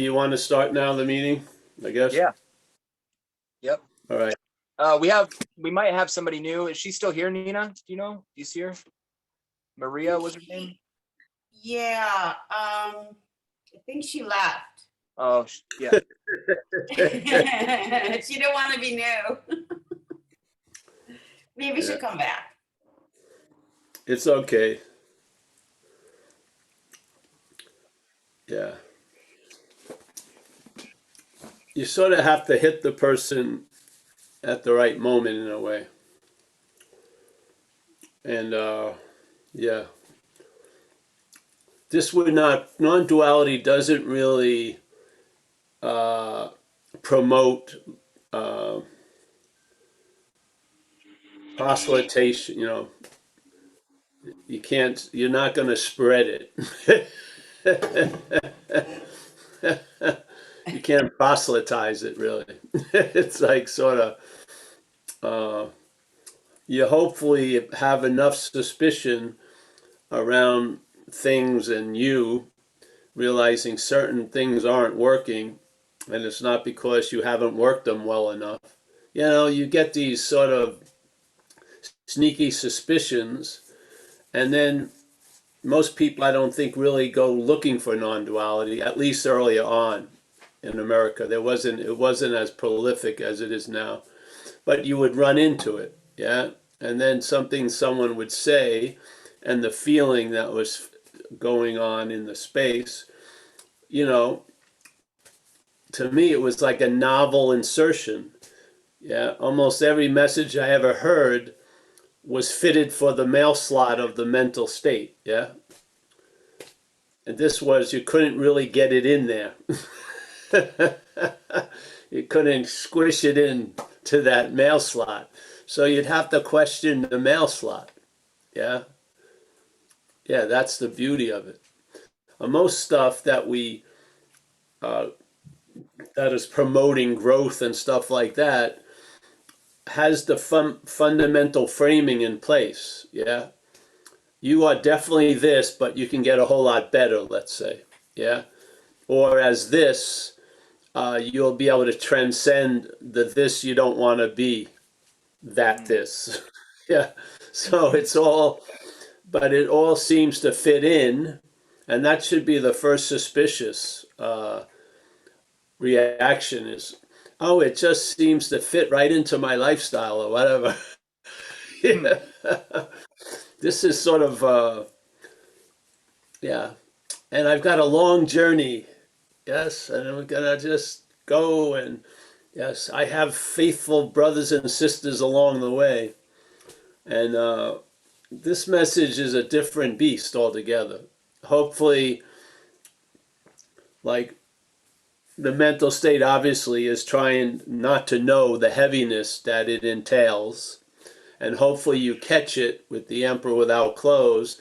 you want to start now the meeting, I guess? Yeah. Yep. All right. We might have somebody new. Is she still here, Nina? Do you know? Do you see her? Maria was her name? Yeah, I think she left. Oh, yeah. She didn't want to be new. Maybe she'll come back. It's okay. Yeah. You sort of have to hit the person at the right moment in a way. And yeah. This would not, non-duality doesn't really promote proselytation, you're not going to spread it. You can't proselytize it, really. It's like sort of, you hopefully have enough suspicion around things and you realizing certain things aren't working, and it's not because you haven't worked them well enough. You get these sort of sneaky suspicions, and then most people, I don't think, really go looking for non-duality, at least earlier on in America. It wasn't as prolific as it is now. But you would run into it, yeah? And then someone would say, and the feeling that was going on in the space, to me it was like a novel insertion. Yeah, almost every message I ever heard was fitted for the mail slot of the mental state, yeah? And this was, you couldn't really get it in there. You couldn't squish it in to that mail slot. So you'd have to question the mail slot, yeah? Yeah, that's the beauty of it. Most stuff that that is promoting growth and stuff like that has the fundamental framing in place, yeah? You are definitely this, but you can get a whole lot better, let's say, yeah? Or as this, you'll be able to transcend the this you don't want to be, that this. Yeah, so but it all seems to fit in, and that should be the first suspicious reaction is, oh, it just seems to fit right into my lifestyle or whatever. Yeah. This is sort of, yeah. And I've got a long journey, yes, and I'm going to just go, and yes, I have faithful brothers and sisters along the way. And this message is a different beast altogether. Hopefully, like, the mental state obviously is trying not to know the heaviness that it entails. And hopefully you catch it with the Emperor Without Clothes,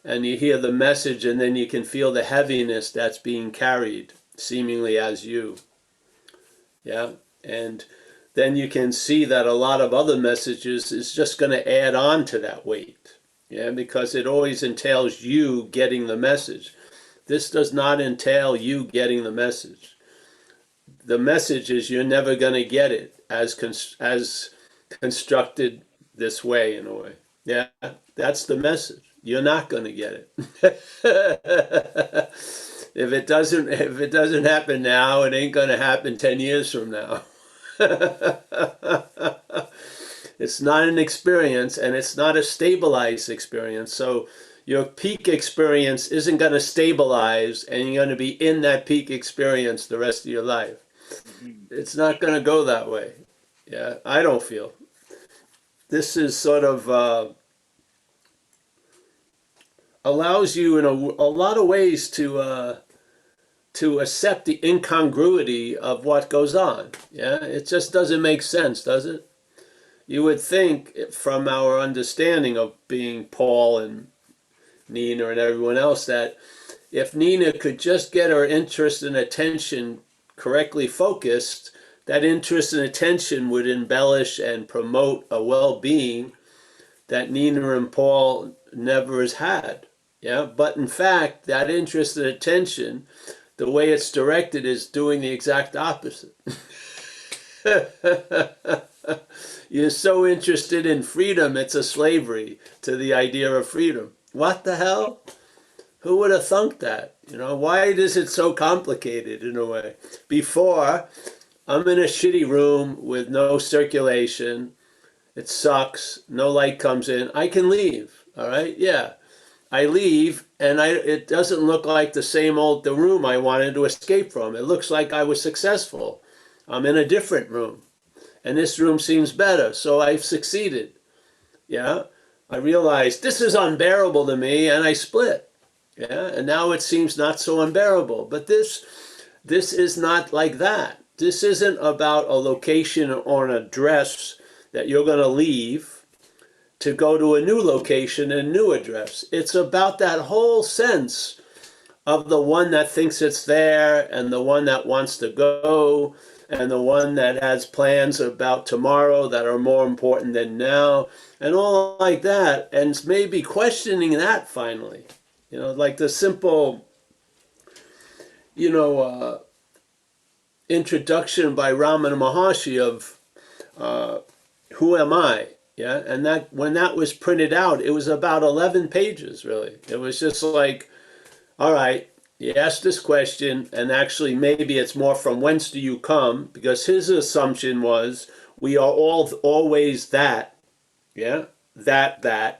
and you hear the message, and then you can feel the heaviness that's being carried, seemingly as you. Yeah? And then you can see that a lot of other messages is just going to add on to that weight. Yeah, because it always entails you getting the message. This does not entail you getting the message. The message is you're never going to get it as constructed this way, in a way. Yeah, that's the message. You're not going to get it. If it doesn't happen now, it ain't going to happen 10 years from now. It's not an experience, and it's not a stabilized experience. So your peak experience isn't going to stabilize, and you're going to be in that peak experience the rest of your life. It's not going to go that way. Yeah, I don't feel. This is sort of allows you in a lot of ways to accept the incongruity of what goes on. Yeah, it just doesn't make sense, does it? You would think, from our understanding of being Paul and Nina and everyone else, that if Nina could just get her interest and attention correctly focused, that interest and attention would embellish and promote a well-being that Nina and Paul never has had. Yeah, but in fact, that interest and attention, the way it's directed is doing the exact opposite. You're so interested in freedom, it's a slavery to the idea of freedom. What the hell? Who would have thunk that? You know, why is it so complicated in a way? Before, I'm in a shitty room with no circulation. It sucks. No light comes in. I can leave. All right? Yeah. I leave, and it doesn't look like the room I wanted to escape from. It looks like I was successful. I'm in a different room, and this room seems better, so I've succeeded. Yeah? I realized this is unbearable to me, and I split. Yeah, and now it seems not so unbearable. But this is not like that. This isn't about a location or an address that you're going to leave to go to a new location and a new address. It's about that whole sense of the one that thinks it's there and the one that wants to go and the one that has plans about tomorrow that are more important than now and all like that. And maybe questioning that finally. You know, like the simple, introduction by Ramana Maharshi of who am I? Yeah, and that when that was printed out, it was about 11 pages, really. It was just like, all right, you asked this question, and actually maybe it's more from whence do you come? Because his assumption was we are all always that, yeah, that.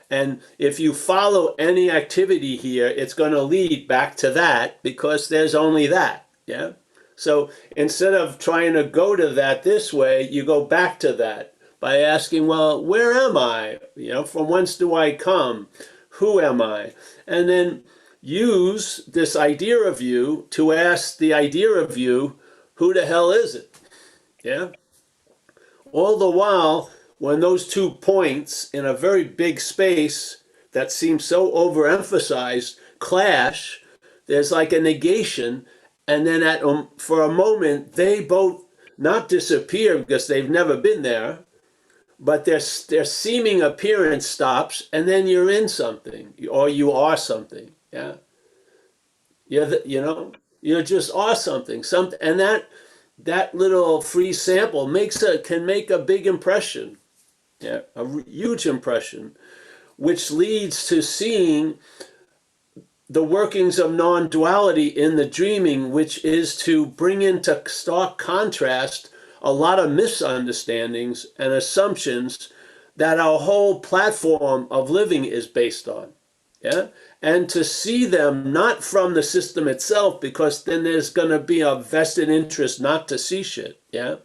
And if you follow any activity here, it's going to lead back to that because there's only that. Yeah. So instead of trying to go to that this way, you go back to that by asking, well, where am I? From whence do I come? Who am I? And then use this idea of you to ask the idea of you, who the hell is it? Yeah. All the while, when those 2 points in a very big space that seems so overemphasized clash, there's like a negation, and then for a moment they both not disappear because they've never been there, but their seeming appearance stops, and then you're in something, or you are something. Yeah, you just are something. And that little free sample can make a big impression. Yeah, a huge impression, which leads to seeing the workings of non-duality in the dreaming, which is to bring into stark contrast a lot of misunderstandings and assumptions that our whole platform of living is based on. Yeah, and to see them not from the system itself, because then there's going to be a vested interest not to see shit. Yeah,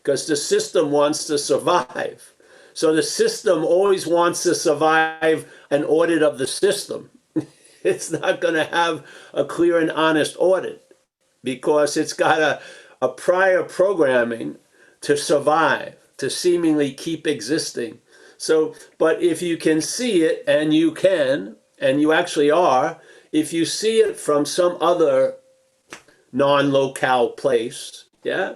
because the system wants to survive. So the system always wants to survive an audit of the system. It's not going to have a clear and honest audit because it's got a prior programming to survive, to seemingly keep existing. So, but if you can see it, and you can, and you actually are, if you see it from some other non-locale place, yeah,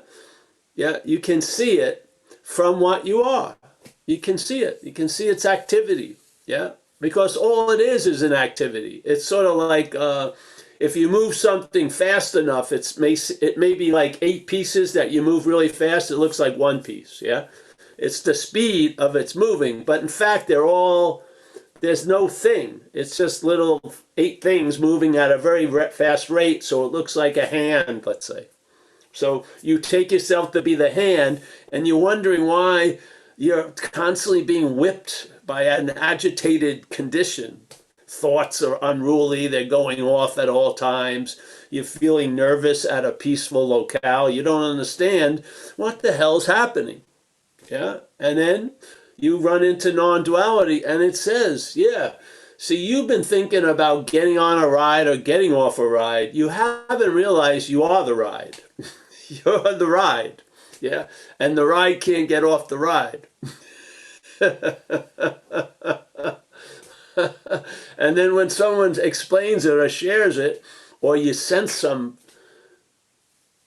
you can see it from what you are. You can see it. You can see its activity. Yeah. Because all it is an activity. It's sort of like if you move something fast enough, it may be like 8 pieces that you move really fast. It looks like 1 piece. Yeah. It's the speed of its moving. But in fact, there's no thing. It's just little 8 things moving at a very fast rate. So it looks like a hand, let's say. So you take yourself to be the hand, and you're wondering why you're constantly being whipped by an agitated condition. Thoughts are unruly. They're going off at all times. You're feeling nervous at a peaceful locale. You don't understand what the hell's happening. Yeah. And then you run into non-duality, and it says, yeah, see, you've been thinking about getting on a ride or getting off a ride. You haven't realized you are the ride. You're the ride. Yeah. And the ride can't get off the ride. And then when someone explains it or shares it, or you sense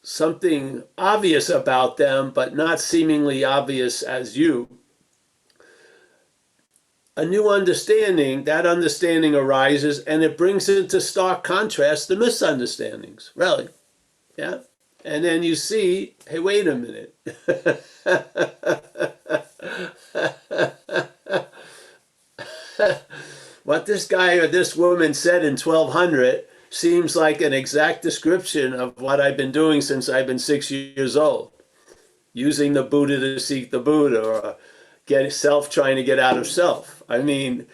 something obvious about them, but not seemingly obvious as you, a new understanding, that understanding arises and it brings into stark contrast the misunderstandings, really. Yeah. And then you see, hey, wait a minute. What this guy or this woman said in 1200 seems like an exact description of what I've been doing since I've been 6 years old. Using the Buddha to seek the Buddha, or get self trying to get out of self. I mean,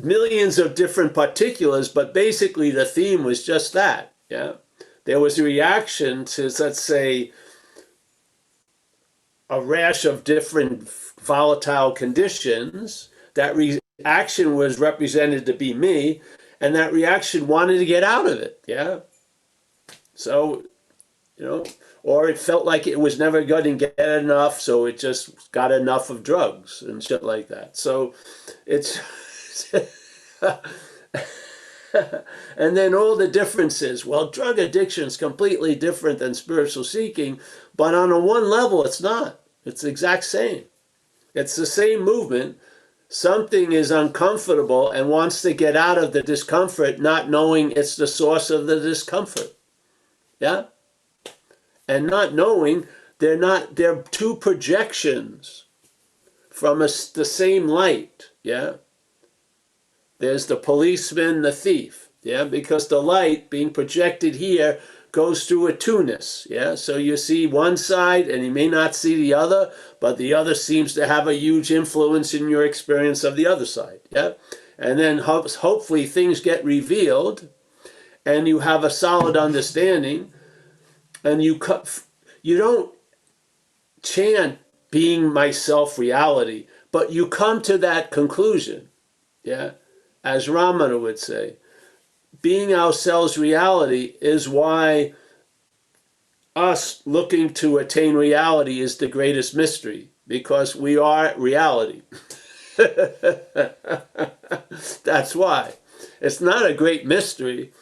millions of different particulars, but basically the theme was just that. Yeah, there was a reaction to, let's say, a rash of different volatile conditions. That reaction was represented to be me, and that reaction wanted to get out of it. Yeah, so or it felt like it was never going to get enough, so it just got enough of drugs and shit like that. So it's and then all the differences. Well, drug addiction is completely different than spiritual seeking, but on a one level, it's not. It's the exact same. It's the same movement. Something is uncomfortable and wants to get out of the discomfort, not knowing it's the source of the discomfort. Yeah? And not knowing they're two projections from the same light. Yeah? There's the policeman, the thief. Yeah? Because the light being projected here goes through a two-ness. Yeah? So you see one side and you may not see the other, but the other seems to have a huge influence in your experience of the other side. Yeah? And then hopefully things get revealed and you have a solid understanding, and you don't chant being myself reality, but you come to that conclusion. Yeah? As Ramana would say, being ourselves reality is why us looking to attain reality is the greatest mystery, because we are reality. That's why. It's not a great mystery.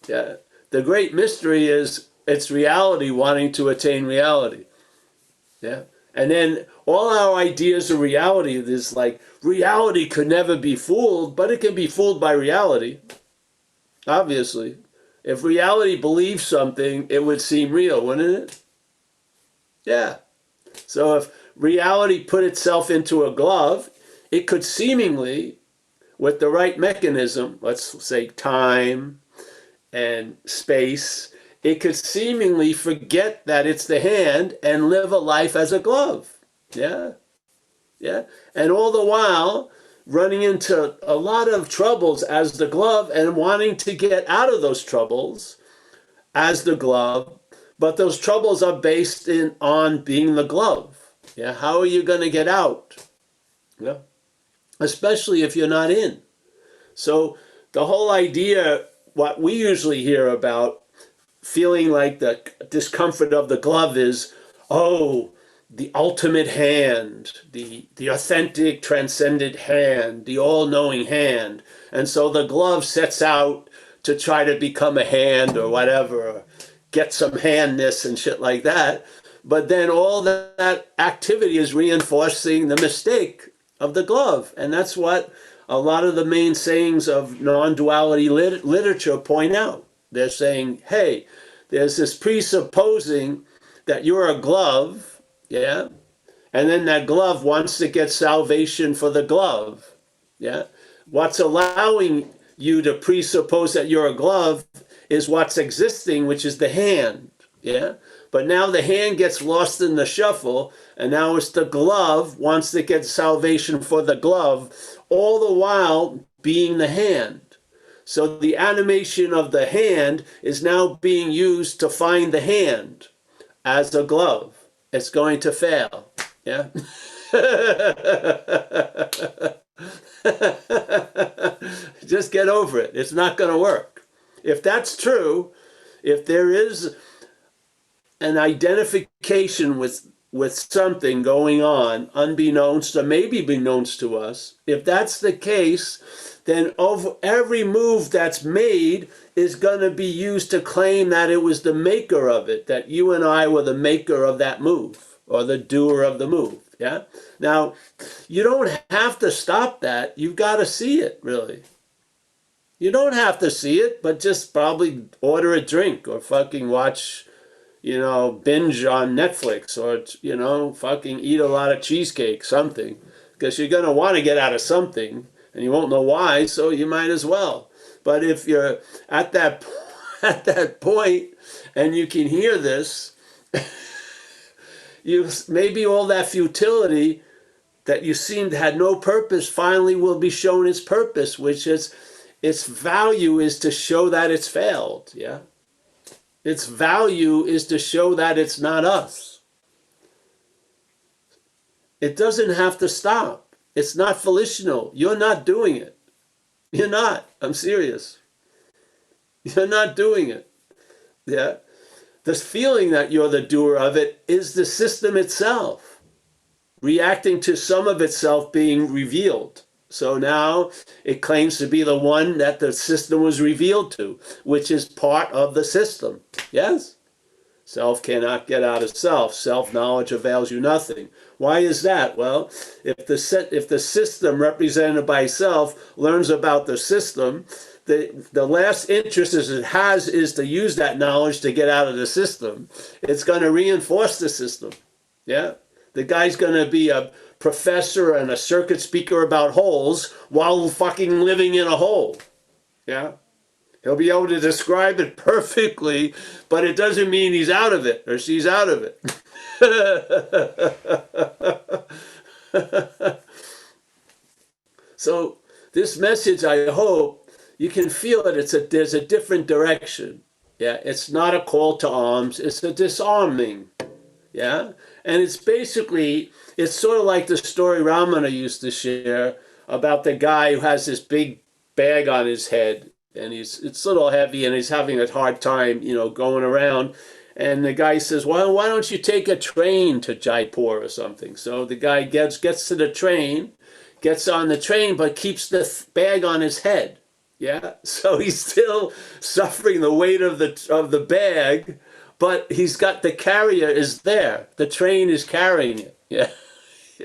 Yeah. The great mystery is it's reality wanting to attain reality. Yeah. And then all our ideas of reality is like, reality could never be fooled, but it can be fooled by reality. Obviously. If reality believes something, it would seem real, wouldn't it? Yeah. So if reality put itself into a glove, it could seemingly, with the right mechanism, let's say time and space, it could seemingly forget that it's the hand and live a life as a glove. Yeah. Yeah. And all the while running into a lot of troubles as the glove and wanting to get out of those troubles as the glove. But those troubles are based on being the glove. Yeah. How are you going to get out? Yeah. Especially if you're not in. So the whole idea, what we usually hear about feeling like the discomfort of the glove is, oh, the ultimate hand, the authentic, transcendent hand, the all-knowing hand. And so the glove sets out to try to become a hand or whatever, or get some handness and shit like that. But then all that activity is reinforcing the mistake of the glove. And that's what a lot of the main sayings of non-duality literature point out. They're saying, hey, there's this presupposing that you're a glove, yeah? And then that glove wants to get salvation for the glove, yeah? What's allowing you to presuppose that you're a glove is what's existing, which is the hand, yeah? But now the hand gets lost in the shuffle, and now it's the glove wants to get salvation for the glove, all the while being the hand. So the animation of the hand is now being used to find the hand as a glove. It's going to fail. Yeah. Just get over it. It's not going to work. If that's true, if there is an identification with something going on, unbeknownst or maybe beknownst to us, if that's the case, then of every move that's made is going to be used to claim that it was the maker of it, that you and I were the maker of that move, or the doer of the move. Yeah. Now, you don't have to stop that. You've got to see it, really. You don't have to see it, but just probably order a drink or fucking watch, binge on Netflix or, fucking eat a lot of cheesecake, something. Because you're going to want to get out of something and you won't know why, so you might as well. But if you're at that at that point and you can hear this, you maybe all that futility that you seemed had no purpose finally will be shown its purpose, which is its value is to show that it's failed. Yeah. Its value is to show that it's not us. It doesn't have to stop. It's not volitional. You're not doing it. You're not. I'm serious. You're not doing it. Yeah. This feeling that you're the doer of it is the system itself reacting to some of itself being revealed. So now it claims to be the one that the system was revealed to, which is part of the system. Yes? Self cannot get out of self. Self-knowledge avails you nothing. Why is that? Well, if the system represented by self learns about the system, the last interest it has is to use that knowledge to get out of the system. It's going to reinforce the system. Yeah? The guy's going to be a professor and a circuit speaker about holes while fucking living in a hole. Yeah? He'll be able to describe it perfectly, but it doesn't mean he's out of it or she's out of it. So this message, I hope, you can feel it. There's a different direction. Yeah, it's not a call to arms. It's a disarming. Yeah, and it's sort of like the story Ramana used to share about the guy who has this big bag on his head, and it's a little heavy, and he's having a hard time, going around. And the guy says, "Well, why don't you take a train to Jaipur or something?" So the guy gets to the train, gets on the train, but keeps the bag on his head. Yeah, so he's still suffering the weight of the bag, but he's got the carrier is there. The train is carrying it. Yeah.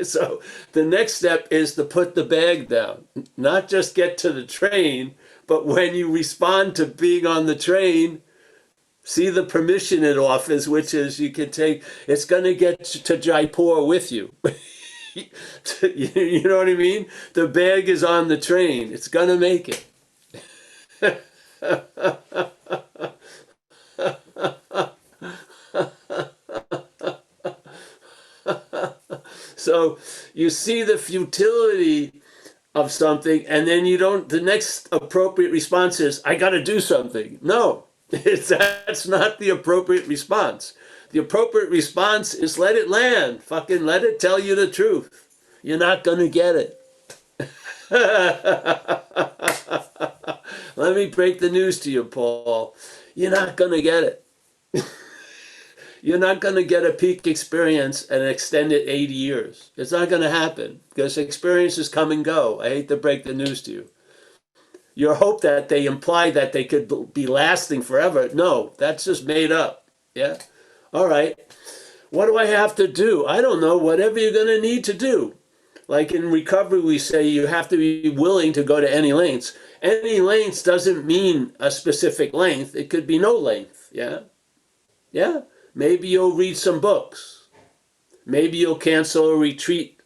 So the next step is to put the bag down, not just get to the train, but when you respond to being on the train, see the permission it offers, which is it's going to get to Jaipur with you. You know what I mean? The bag is on the train. It's going to make it. So you see the futility of something, and then the next appropriate response is, I got to do something. No, that's not the appropriate response. The appropriate response is let it land. Fucking let it tell you the truth. You're not going to get it. Let me break the news to you, Paul. You're not going to get it. You're not going to get a peak experience and extend it 80 years. It's not going to happen because experiences come and go. I hate to break the news to you. Your hope that they imply that they could be lasting forever. No, that's just made up. Yeah? All right. What do I have to do? I don't know. Whatever you're going to need to do. Like in recovery, we say you have to be willing to go to any lengths. Any lengths doesn't mean a specific length. It could be no length. Yeah? Yeah? Maybe you'll read some books. Maybe you'll cancel a retreat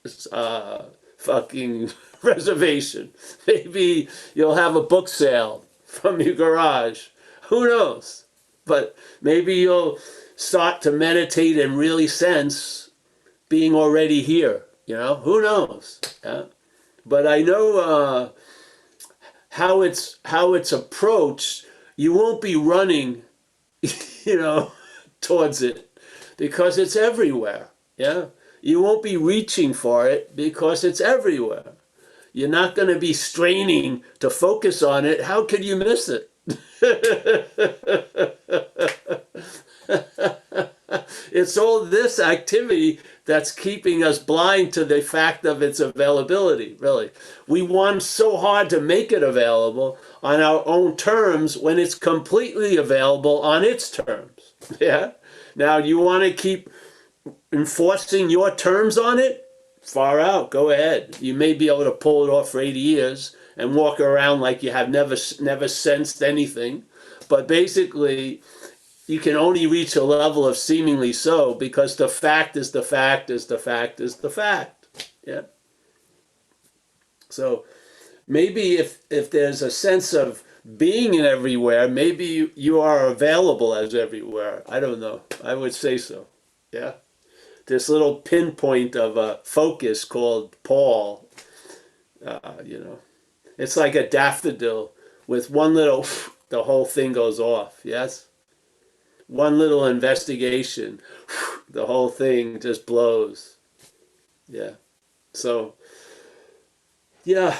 fucking reservation. Maybe you'll have a book sale from your garage. Who knows? But maybe you'll start to meditate and really sense being already here. Who knows? Yeah? But I know how it's approached. You won't be running, towards it because it's everywhere. Yeah. You won't be reaching for it because it's everywhere. You're not going to be straining to focus on it. How could you miss it? It's all this activity that's keeping us blind to the fact of its availability, really. We want so hard to make it available on our own terms when it's completely available on its terms. Yeah? Now, you want to keep enforcing your terms on it? far out. Go ahead. You may be able to pull it off for 80 years and walk around like you have never sensed anything. But basically, you can only reach a level of seemingly so because the fact is the fact is the fact is the fact. Yeah. So maybe if there's a sense of being in everywhere, maybe you are available as everywhere. I don't know. I would say so. Yeah. This little pinpoint of a focus called Paul, it's like a daffodil with one little, the whole thing goes off. Yes. One little investigation, the whole thing just blows. Yeah. So, yeah,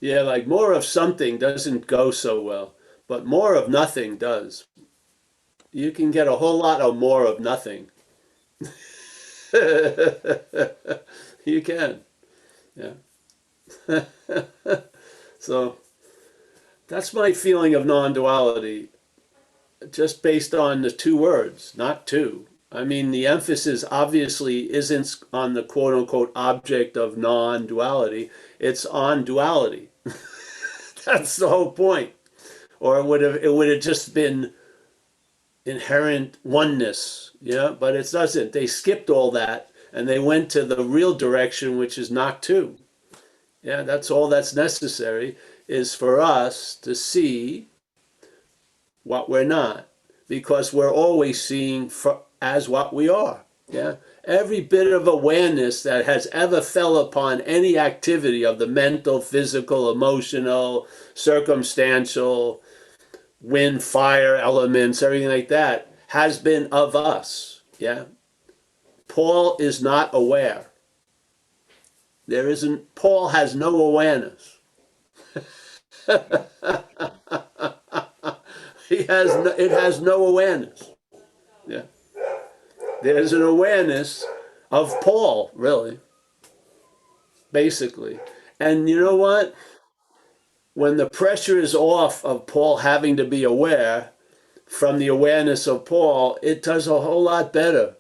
yeah, like more of something doesn't go so well, but more of nothing does. You can get a whole lot of more of nothing. You can. Yeah. So that's my feeling of non-duality, just based on the two words, not two. I mean, the emphasis obviously isn't on the quote unquote object of non-duality, it's on duality. That's the whole point. Or it would have just been inherent oneness, yeah, but it doesn't. They skipped all that and they went to the real direction, which is not two. Yeah, that's all that's necessary is for us to see what we're not, because we're always seeing as what we are. Yeah, every bit of awareness that has ever fell upon any activity of the mental, physical, emotional, circumstantial, wind, fire elements, everything like that, has been of us. Yeah. Paul is not aware. There isn't, Paul has no awareness. It has no awareness. Yeah. There's an awareness of Paul, really, basically. And you know what? When the pressure is off of Paul having to be aware from the awareness of Paul, it does a whole lot better.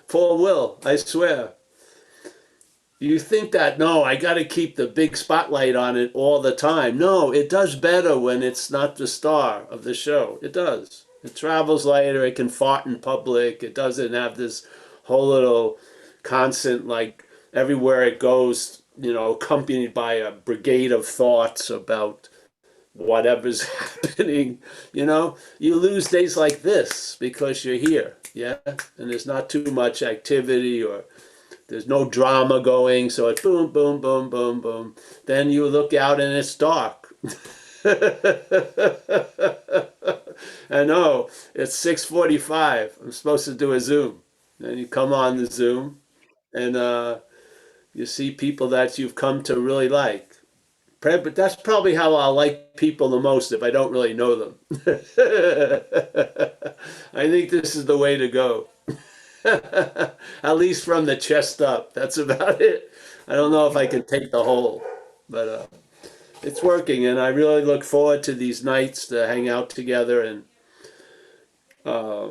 Paul will, I swear. You think that, no, I got to keep the big spotlight on it all the time. No, it does better when it's not the star of the show. It does. It travels lighter. It can fart in public. It doesn't have this whole little constant, like, everywhere it goes, accompanied by a brigade of thoughts about whatever's happening. You lose days like this because you're here. Yeah. And there's not too much activity or there's no drama going, so it's boom, boom, boom, boom, boom. Then you look out and it's dark. I know, it's 6:45. I'm supposed to do a Zoom. Then you come on the Zoom and you see people that you've come to really like. But that's probably how I'll like people the most if I don't really know them. I think this is the way to go. At least from the chest up. That's about it. I don't know if I can take the whole, but it's working, and I really look forward to these nights to hang out together and uh,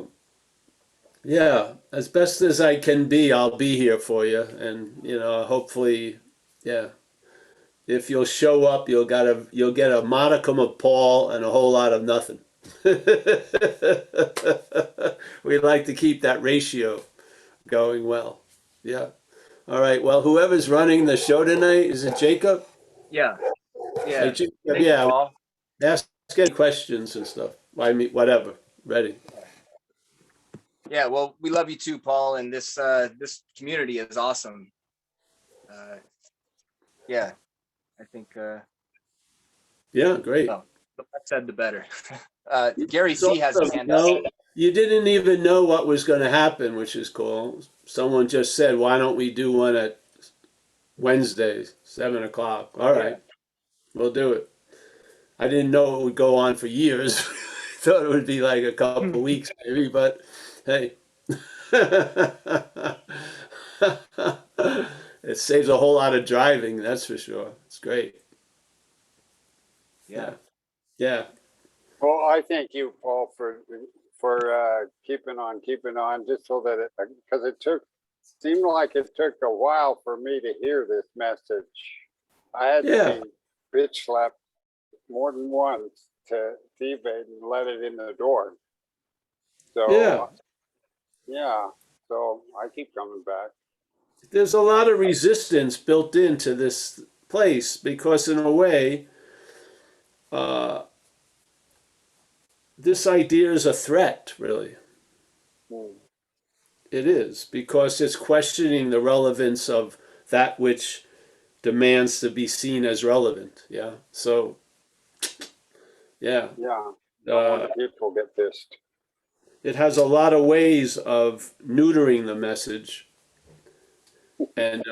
yeah, as best as I can be, I'll be here for you, and hopefully, yeah. If you'll show up, you'll get a modicum of Paul and a whole lot of nothing. We like to keep that ratio going well. Yeah. All right. Well, whoever's running the show tonight, is it Jacob? Yeah. Hey, Yeah. Jacob, Thank you, yeah. Paul. Ask any questions and stuff. I mean, whatever. Ready. Yeah. Well, we love you too, Paul. And this community is awesome. Yeah. I think. Yeah. Great. Well, the less said, the better. Gary It's C has his awesome. hand up. You didn't even know what was going to happen, which is cool. Someone just said, "Why don't we do one at Wednesdays, 7 o'clock?" All right, we'll do it. I didn't know it would go on for years. Thought it would be like a couple of weeks maybe, but Hey. It saves a whole lot of driving, that's for sure. It's great. Yeah. Yeah. Well, I thank you, Paul, for keeping on, just so that because it seemed like it took a while for me to hear this message. I had to Yeah. be bitch slapped more than once to even let it in the door. Yeah. So yeah, so I keep coming back. There's a lot of resistance built into this place because, in a way, uh, this idea is a threat, really. Hmm. It is, because it's questioning the relevance of that which demands to be seen as relevant. Yeah. So, yeah. Yeah, don't want Uh, the people to get pissed. it has a lot of ways of neutering the message. And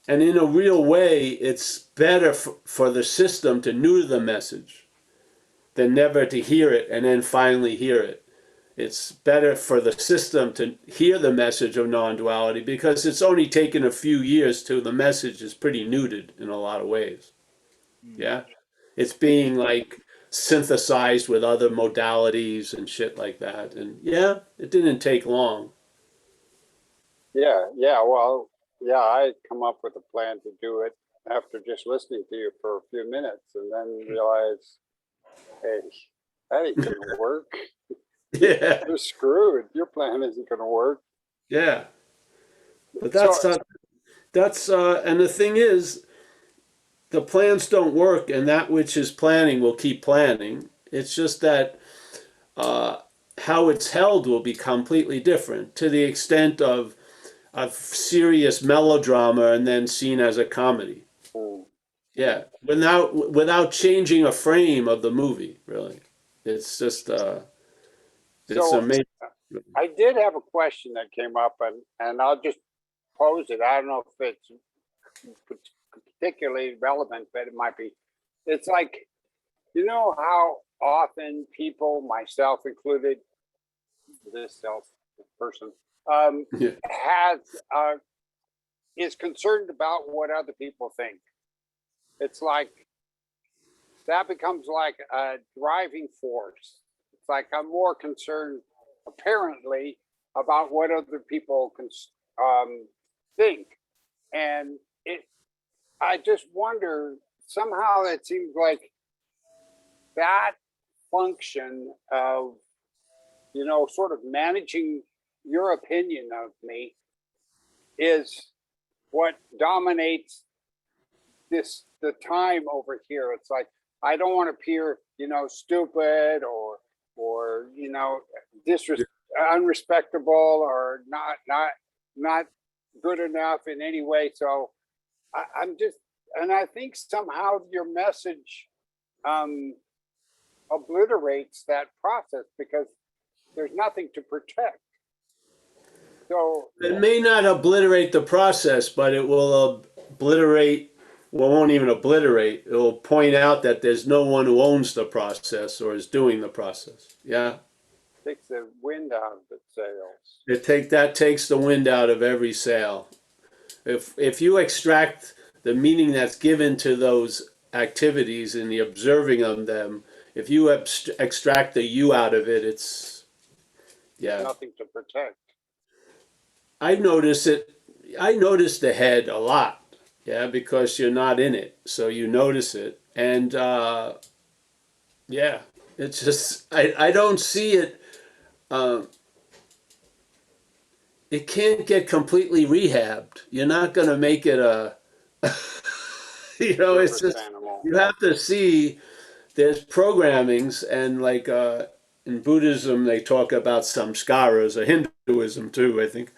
and in a real way, it's better for the system to neuter the message than never to hear it and then finally hear it. It's better for the system to hear the message of non-duality because it's only taken a few years till the message is pretty neutered in a lot of ways. Yeah. It's being like synthesized with other modalities and shit like that. And yeah, it didn't take long. Yeah, well, yeah, I come up with a plan to do it after just listening to you for a few minutes and then realize, hey, that ain't gonna work. Yeah. You're screwed. Your plan isn't gonna work. Yeah. But So that's not, and the thing is, the plans don't work, and that which is planning will keep planning. It's just that uh, how it's held will be completely different to the extent of serious melodrama and then seen as a comedy. mm, Yeah, without changing a frame of the movie, really. It's just it's so amazing. I did have a question that came up and I'll just pose it. I don't know if it's particularly relevant, but it might be. It's like, you know how often people, myself included, this self person, Yeah, has is concerned about what other people think. It's like that becomes like a driving force. It's like I'm more concerned, apparently, about what other people can think, and it. I just wonder. Somehow, it seems like that function of sort of managing your opinion of me is what dominates the time over here. It's like I don't want to appear, stupid or unrespectable or not good enough in any way. So I'm just, and I think somehow your message um, obliterates that process because there's nothing to protect. So it may not obliterate the process, but it will obliterate. Well, won't even obliterate. It will point out that there's no one who owns the process or is doing the process. Yeah. takes the wind out of the sails. That takes the wind out of every sail. If you extract the meaning that's given to those activities and the observing of them, if you extract the you out of it, it's There's yeah. nothing to protect. I notice it. I notice the head a lot. Yeah, because you're not in it, so you notice it, and yeah, it's just I don't see it. Um, it can't get completely rehabbed. You're not going to make it a it's Service just animal. you have to see there's programmings and like in Buddhism they talk about samskaras or Hinduism too, I think,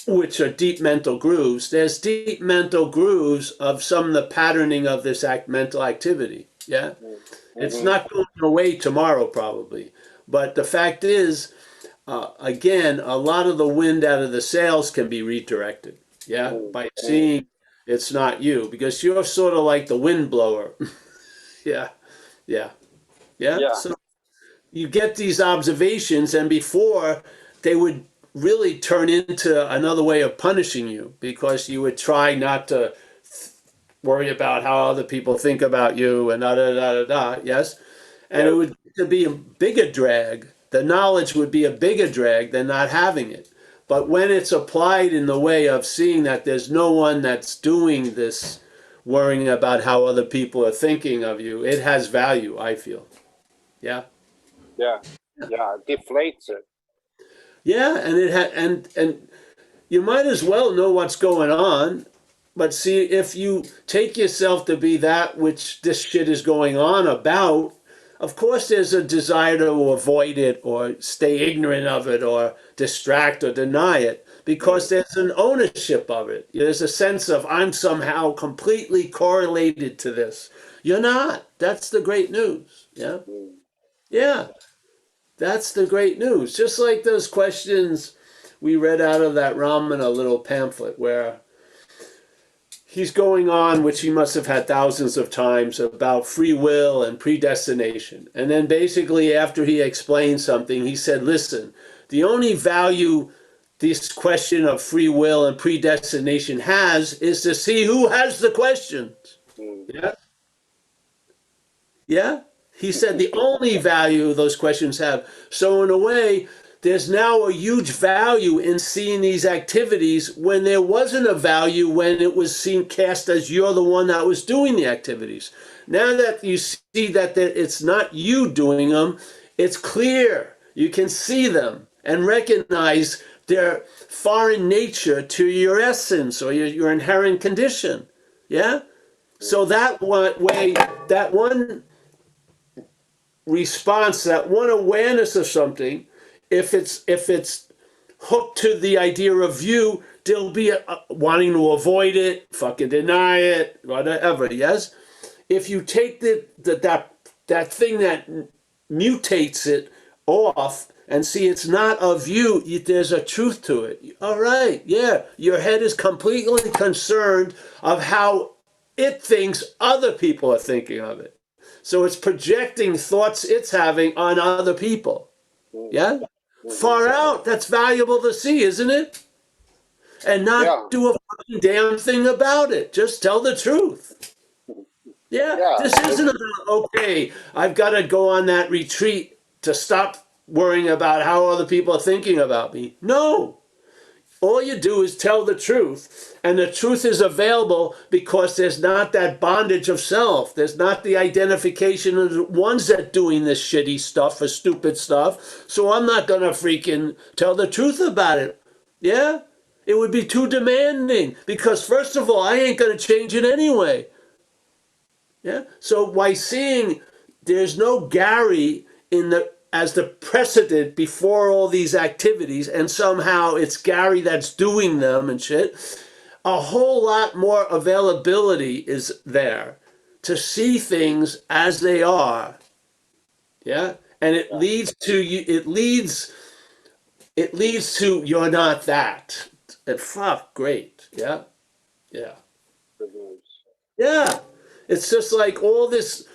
which are deep mental grooves. There's deep mental grooves of some of the patterning of this mental activity. Yeah, it's Mm-hmm. not going away tomorrow probably, but the fact is, again, a lot of the wind out of the sails can be redirected. Yeah, by seeing it's not you because you're sort of like the wind blower. Yeah, yeah, yeah. Yeah. So you get these observations, and before they would really turn into another way of punishing you because you would try not to worry about how other people think about you and da da da da da. Yes, and it would be a bigger drag. The knowledge would be a bigger drag than not having it. But when it's applied in the way of seeing that there's no one that's doing this, worrying about how other people are thinking of you, it has value, I feel. Yeah. Yeah. Yeah. It deflates it. Yeah, and and you might as well know what's going on, but see if you take yourself to be that which this shit is going on about, of course there's a desire to avoid it or stay ignorant of it or distract or deny it because there's an ownership of it. There's a sense of I'm somehow completely correlated to this. You're not. That's the great news. Yeah. Yeah. That's the great news. Just like those questions we read out of that Ramana little pamphlet where he's going on, which he must have had thousands of times, about free will and predestination. And then basically after he explained something, he said, listen, the only value this question of free will and predestination has is to see who has the questions. Yeah? Yeah? He said the only value those questions have. So in a way, there's now a huge value in seeing these activities when there wasn't a value when it was seen cast as you're the one that was doing the activities. Now that you see that it's not you doing them, it's clear. You can see them and recognize their foreign nature to your essence or your inherent condition. Yeah? So that one way, that one response, that one awareness of something, if it's hooked to the idea of you, there'll be a wanting to avoid it, fucking deny it, whatever. Yes, if you take that thing that mutates it off and see it's not of you, there's a truth to it. All right, yeah, your head is completely concerned of how it thinks other people are thinking of it. So it's projecting thoughts it's having on other people. Yeah? Far out. That's valuable to see, isn't it? And not do a fucking damn thing about it. Just tell the truth. Yeah. This isn't about, okay, I've got to go on that retreat to stop worrying about how other people are thinking about me. No. All you do is tell the truth, and the truth is available because there's not that bondage of self. There's not the identification of the ones that doing this shitty stuff or stupid stuff. So I'm not going to freaking tell the truth about it. Yeah? It would be too demanding because, first of all, I ain't going to change it anyway. Yeah? So by seeing there's no Gary as the precedent before all these activities, and somehow it's Gary that's doing them and shit, a whole lot more availability is there to see things as they are. Yeah? And it leads to you, it leads to you're not that. And fuck, great. Yeah? Yeah. Yeah. It's just like all this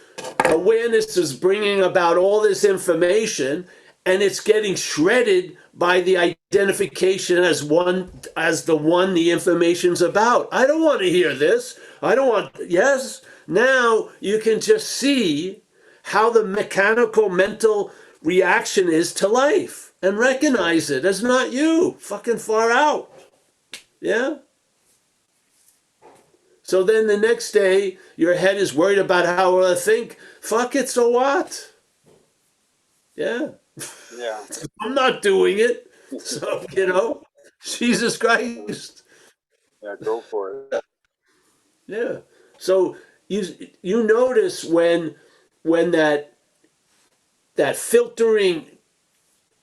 awareness is bringing about all this information, and it's getting shredded by the identification as the one the information's about. I don't want to hear this. I don't want. Yes. Now you can just see how the mechanical mental reaction is to life and recognize it as not you. Fucking far out. Yeah. So then the next day, your head is worried about how I think. Fuck it, so what? Yeah. Yeah. I'm not doing it. So, Jesus Christ. Yeah, go for it. Yeah. So you notice when that filtering,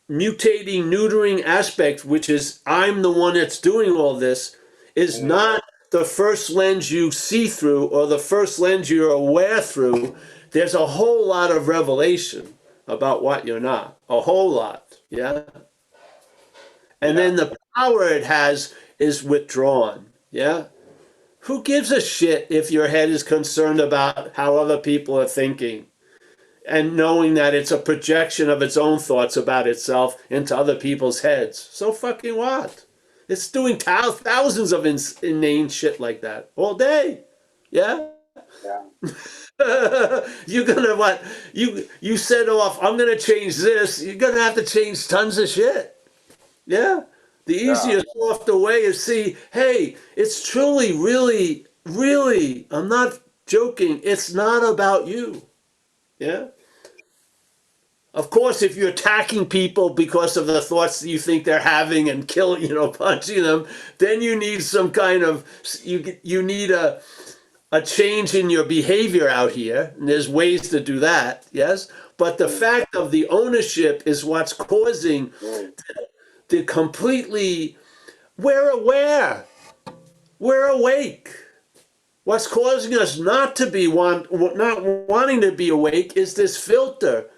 mutating, neutering aspect, which is I'm the one that's doing all this, is not the first lens you see through or the first lens you're aware through. There's a whole lot of revelation about what you're not. A whole lot. Yeah. And then the power it has is withdrawn. Yeah. Who gives a shit if your head is concerned about how other people are thinking? and knowing that it's a projection of its own thoughts about itself into other people's heads. So fucking what? It's doing thousands of inane shit like that all day. Yeah? Yeah. You're gonna what? You set off, I'm gonna change this. You're gonna have to change tons of shit. Yeah? The easiest, softer way is see, hey, it's truly, really, really, I'm not joking, it's not about you. Yeah? Of course, if you're attacking people because of the thoughts that you think they're having and killing, punching them, then you need some kind of, you need a change in your behavior out here. And there's ways to do that, yes? But the fact of the ownership is what's causing the completely, we're aware, we're awake. What's causing us not to be not wanting to be awake is this filter.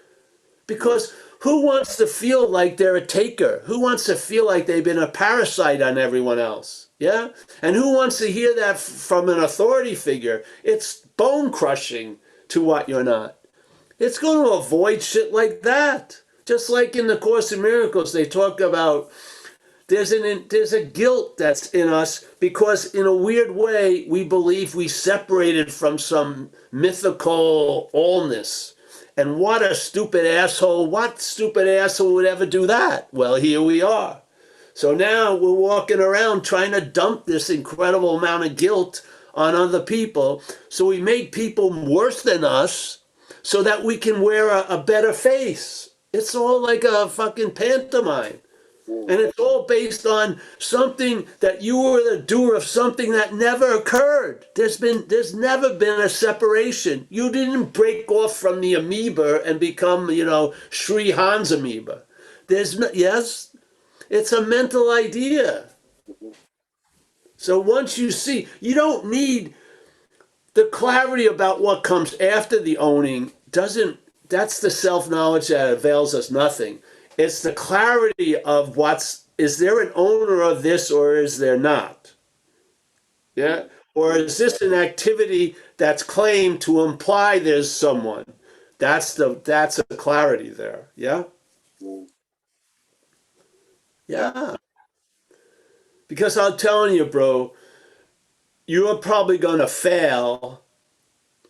Because who wants to feel like they're a taker? Who wants to feel like they've been a parasite on everyone else? Yeah? And who wants to hear that from an authority figure? It's bone crushing to what you're not. It's going to avoid shit like that. Just like in the Course in Miracles, they talk about there's a guilt that's in us because in a weird way, we believe we separated from some mythical allness. And what a stupid asshole. What stupid asshole would ever do that? Well, here we are. So now we're walking around trying to dump this incredible amount of guilt on other people. So we make people worse than us so that we can wear a better face. It's all like a fucking pantomime. And it's all based on something that you were the doer of something that never occurred. There's never been a separation. You didn't break off from the amoeba and become, Sri Hans amoeba. Yes, it's a mental idea. So once you see, you don't need the clarity about what comes after the owning that's the self-knowledge that avails us nothing. It's the clarity of is there an owner of this or is there not? Yeah? Or is this an activity that's claimed to imply there's someone? That's a clarity there. Yeah? Yeah. Because I'm telling you, bro, you're probably going to fail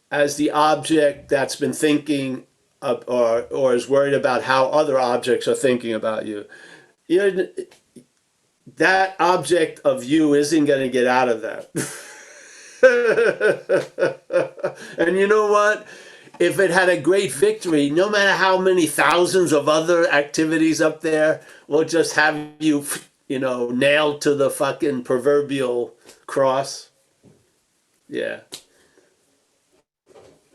as the object that's been thinking or is worried about how other objects are thinking about you. That object of you isn't going to get out of that. And you know what? If it had a great victory, no matter how many thousands of other activities up there will just have you, nailed to the fucking proverbial cross. Yeah.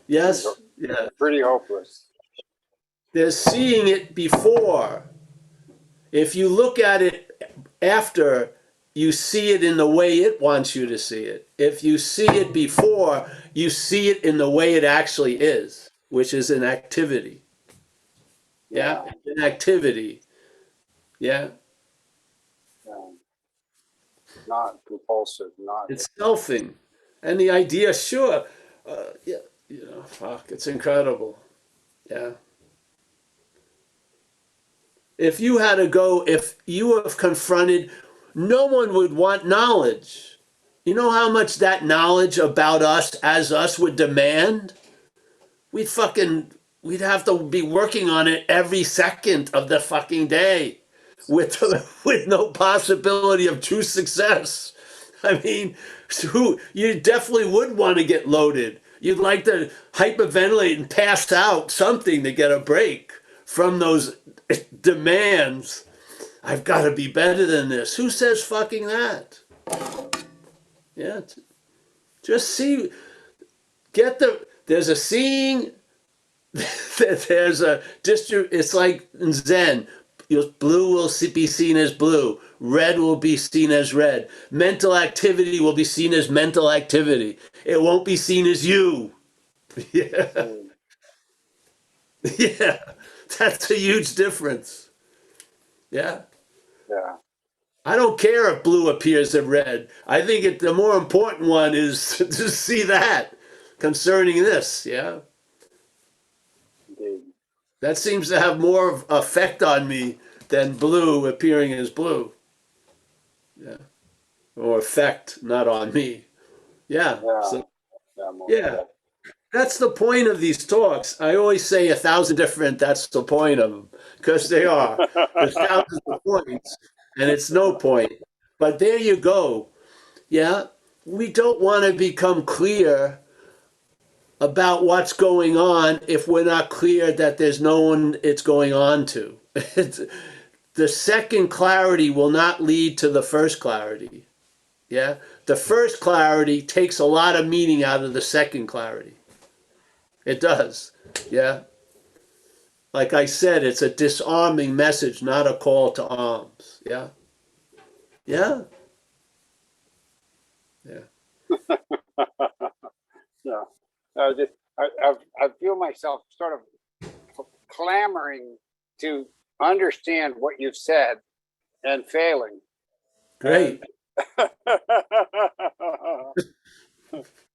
Yes? Yeah. Pretty hopeless. There's seeing it before. If you look at it after, you see it in the way it wants you to see it. If you see it before, you see it in the way it actually is, which is an activity. Yeah? An activity. Yeah? Not compulsive, not. It's selfing. And the idea, sure, fuck, it's incredible. Yeah. If you have confronted, no one would want knowledge. You know how much that knowledge about us as us would demand? We'd have to be working on it every second of the fucking day with no possibility of true success. I mean, you definitely would want to get loaded. You'd like to hyperventilate and pass out something to get a break from those demands. I've got to be better than this. Who says fucking that? Yeah. Just see, there's a seeing, there's a it's like in Zen. Blue will be seen as blue. Red will be seen as red. Mental activity will be seen as mental activity. It won't be seen as you. Yeah. Yeah. That's a huge difference. Yeah. Yeah. I don't care if blue appears as red. I think the more important one is to see that concerning this. Yeah. Indeed. That seems to have more effect on me than blue appearing as blue. Yeah. Or effect, not on me. Yeah. Yeah. So, Yeah. More yeah. correct. That's the point of these talks. I always say 1,000 different, that's the point of them, because they are. There's thousands of points, and it's no point. But there you go. Yeah. We don't want to become clear about what's going on if we're not clear that there's no one it's going on to. The second clarity will not lead to the first clarity. Yeah. The first clarity takes a lot of meaning out of the second clarity. It does. Yeah. Like I said, it's a disarming message, not a call to arms. Yeah. Yeah. Yeah. Yeah. I feel myself sort of clamoring to understand what you've said and failing. Great. And,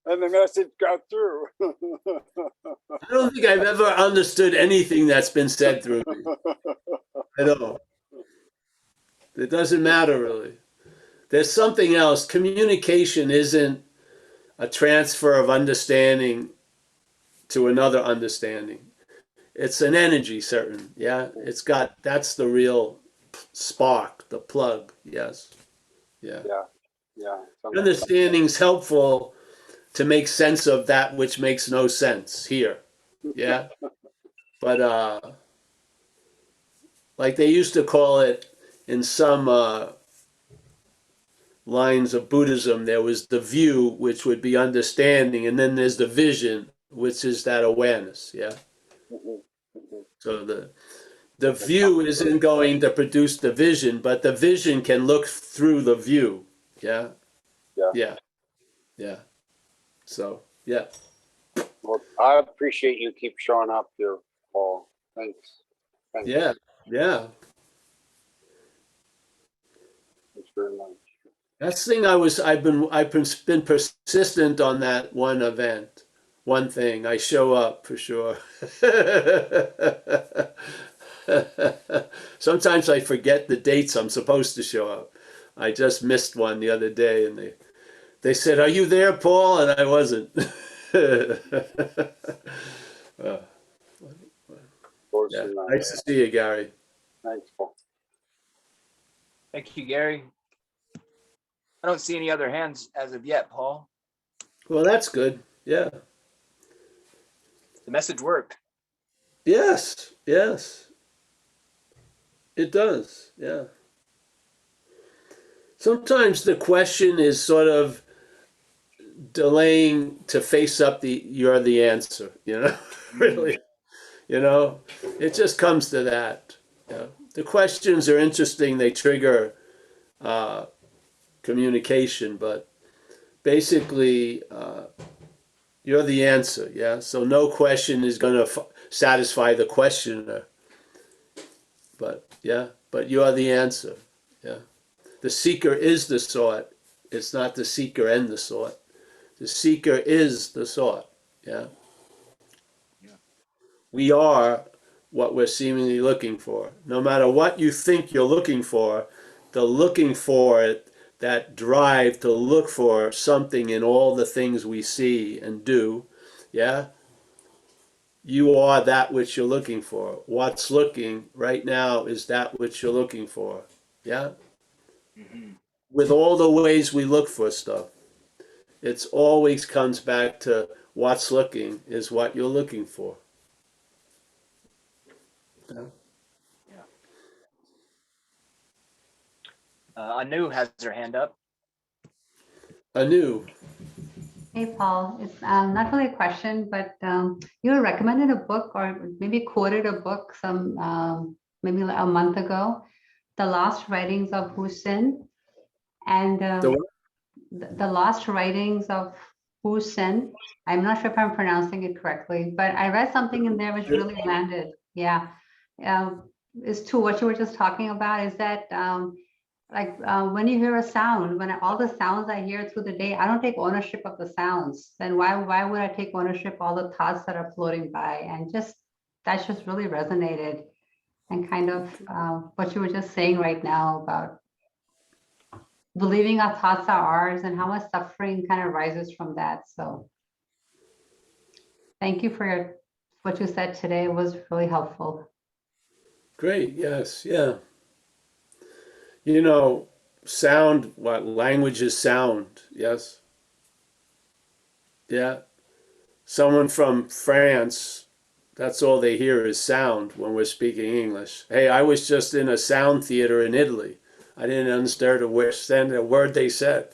and the message got through. I don't think I've ever understood anything that's been said through me. I don't. It doesn't matter really. There's something else. Communication isn't a transfer of understanding to another understanding. It's an energy, certain. Yeah. That's the real spark, the plug. Yes. Yeah. Yeah. Yeah. Understanding's helpful to make sense of that which makes no sense here. Yeah. But like they used to call it in some lines of Buddhism, there was the view, which would be understanding, and then there's the vision, which is that awareness. Yeah. Mhm, mhm. So the view isn't going to produce the vision, but the vision can look through the view. Yeah. Yeah. Yeah. Yeah. So yeah. Well, I appreciate you keep showing up here, Paul. Thanks. Thanks. Yeah. Yeah. Thanks very much. That's the thing I've been persistent on that one event. One thing. I show up for sure. Sometimes I forget the dates I'm supposed to show up. I just missed one the other day and they said, "Are you there, Paul?" And I wasn't. Yeah. Nice to see you, Gary. Thanks, Paul. Thank you, Gary. I don't see any other hands as of yet, Paul. Well, that's good. Yeah. The message worked. Yes. Yes. It does. Yeah. Sometimes the question is sort of delaying to face up you're the answer, really, it just comes to that. The questions are interesting. They trigger communication, but basically you're the answer. Yeah. So no question is going to satisfy the questioner, but you're the answer. Yeah. The seeker is the sought. It's not the seeker and the sought. The seeker is the sought. Yeah. We are what we're seemingly looking for. No matter what you think you're looking for, the looking for it, that drive to look for something in all the things we see and do, yeah, you are that which you're looking for. What's looking right now is that which you're looking for. Yeah. Mm-hmm. With all the ways we look for stuff, it's always comes back to what's looking is what you're looking for. Yeah. Anu has her hand up. Anu. Hey, Paul, it's not really a question, but you recommended a book or maybe quoted a book maybe like a month ago, The Lost Writings of Hussein. And the Lost Writings of Hussein. I'm not sure if I'm pronouncing it correctly, but I read something in there which really landed. Yeah. Is to what you were just talking about, is that when you hear a sound, all the sounds I hear through the day, I don't take ownership of the sounds. Then why would I take ownership of all the thoughts that are floating by? And just that just really resonated, and kind of what you were just saying right now about believing our thoughts are ours and how much suffering kind of rises from that. So thank you for what you said today. It was really helpful. Great. Yes. Yeah. You know, sound, what language is sound? Yes. Yeah. Someone from France, that's all they hear is sound when we're speaking English. Hey, I was just in a sound theater in Italy. I didn't understand a word they said.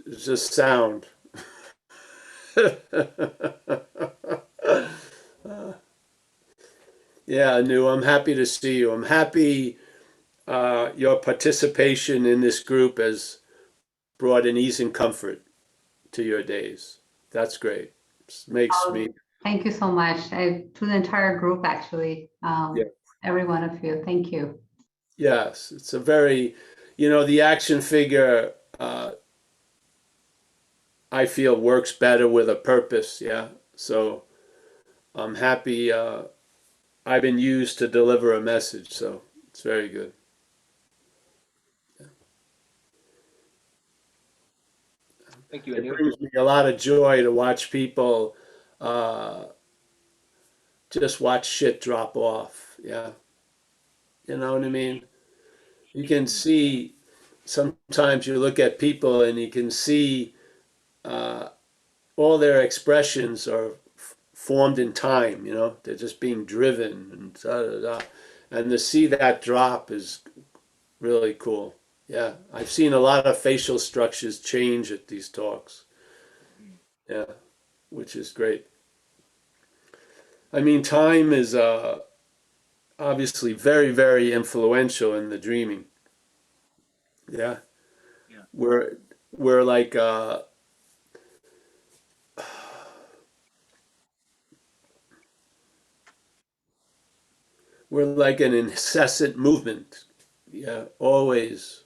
It's just sound. Yeah, Anu, I'm happy to see you. I'm happy your participation in this group has brought an ease and comfort to your days. That's great. Makes me. Thank you so much. To the entire group, actually. Yeah. Every one of you. Thank you. Yes, it's a very, the action figure, I feel works better with a purpose. Yeah. So I'm happy I've been used to deliver a message. So it's very good. Thank you, It Anu. brings me a lot of joy to watch people uh, just watch shit drop off. Yeah. You know what I mean? You can see, sometimes you look at people and you can see uh, all their expressions are formed in time, they're just being driven and da, da, da. And to see that drop is really cool. Yeah, I've seen a lot of facial structures change at these talks. Yeah, which is great. I mean, time is obviously very, very influential in the dreaming. Yeah, Yeah. we're like we're like an incessant movement. Yeah, always.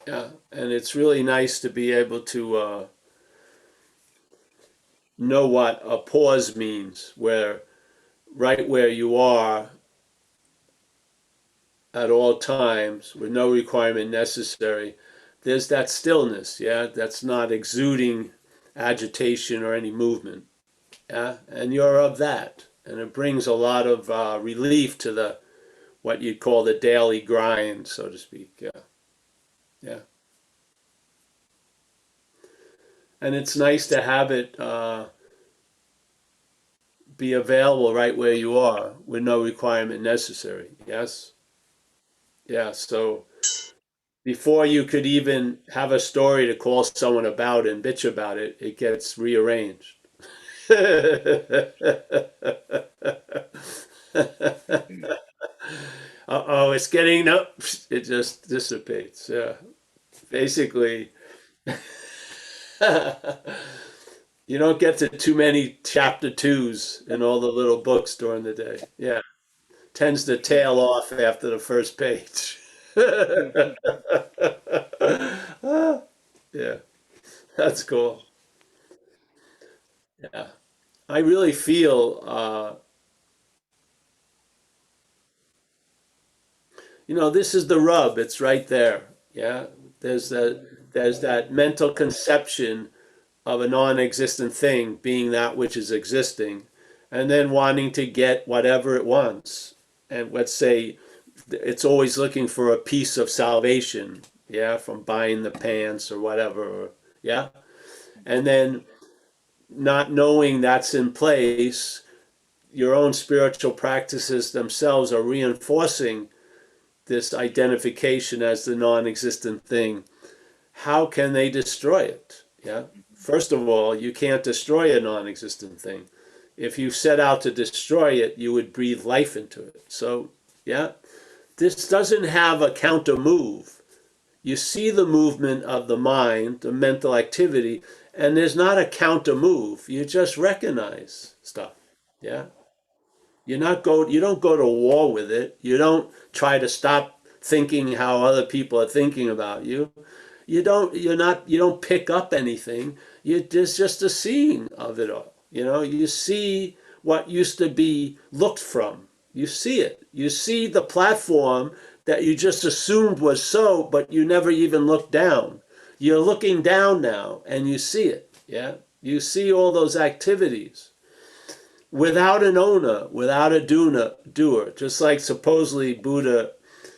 Yeah, and it's really nice to be able to know what a pause means, where right where you are at all times, with no requirement necessary, there's that stillness. Yeah, that's not exuding agitation or any movement. Yeah, and you're of that, and it brings a lot of relief to the what you'd call the daily grind, so to speak. Yeah, yeah. And it's nice to have it be available right where you are with no requirement necessary. Yes? Yeah. So before you could even have a story to call someone about and bitch about it, it gets rearranged. Uh-oh, it's getting, no, it just dissipates. Yeah. Basically, you don't get to too many chapter twos in all the little books during the day. Yeah. Tends to tail off after the first page. Yeah, that's cool. Yeah. I really feel, this is the rub. It's right there. Yeah. There's that mental conception of a non-existent thing being that which is existing, and then wanting to get whatever it wants. And let's say it's always looking for a piece of salvation, yeah, from buying the pants or whatever, yeah. And then not knowing that's in place, your own spiritual practices themselves are reinforcing this identification as the non-existent thing. How can they destroy it? Yeah. First of all, you can't destroy a non-existent thing. If you set out to destroy it, you would breathe life into it. So, yeah, this doesn't have a counter move. You see the movement of the mind, the mental activity, and there's not a counter move. You just recognize stuff. Yeah. You don't go to war with it. You don't try to stop thinking how other people are thinking about you. You don't pick up anything. There's just a seeing of it all. You see what used to be looked from. You see it. You see the platform that you just assumed was so, but you never even looked down. You're looking down now and you see it. Yeah. You see all those activities without an owner, without a doer, just like supposedly Buddha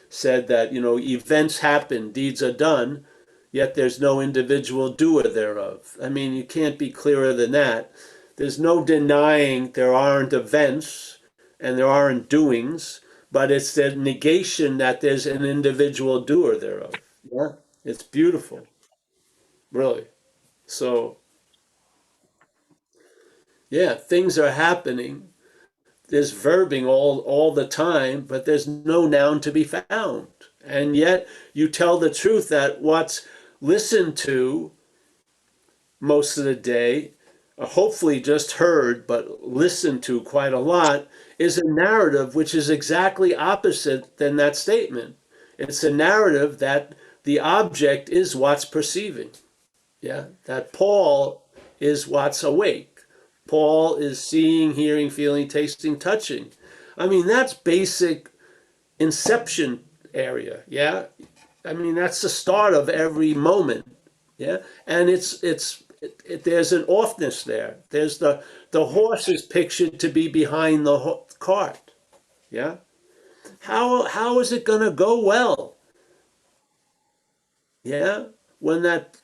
said that, events happen, deeds are done, yet there's no individual doer thereof. I mean, you can't be clearer than that. There's no denying there aren't events and there aren't doings, but it's the negation that there's an individual doer thereof. Yeah, it's beautiful, really. So, yeah, things are happening. There's verbing all the time, but there's no noun to be found. And yet you tell the truth that what's listened to most of the day, hopefully just heard, but listened to quite a lot, is a narrative which is exactly opposite than that statement. It's a narrative that the object is what's perceiving. Yeah, that Paul is what's awake. Paul is seeing, hearing, feeling, tasting, touching. I mean, that's basic inception area. Yeah, I mean that's the start of every moment. Yeah, and there's an offness there. There's the horse is pictured to be behind the cart. Yeah, how is it going to go well? Yeah, when that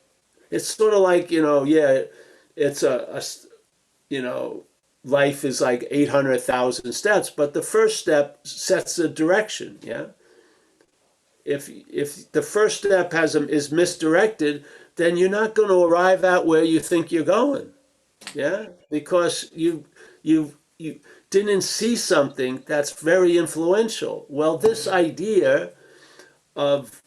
it's sort of like yeah, it's a life is like 800,000 steps, but the first step sets the direction. Yeah, if the first step is misdirected, then you're not going to arrive at where you think you're going. Yeah, because you didn't see something that's very influential. Well, this idea of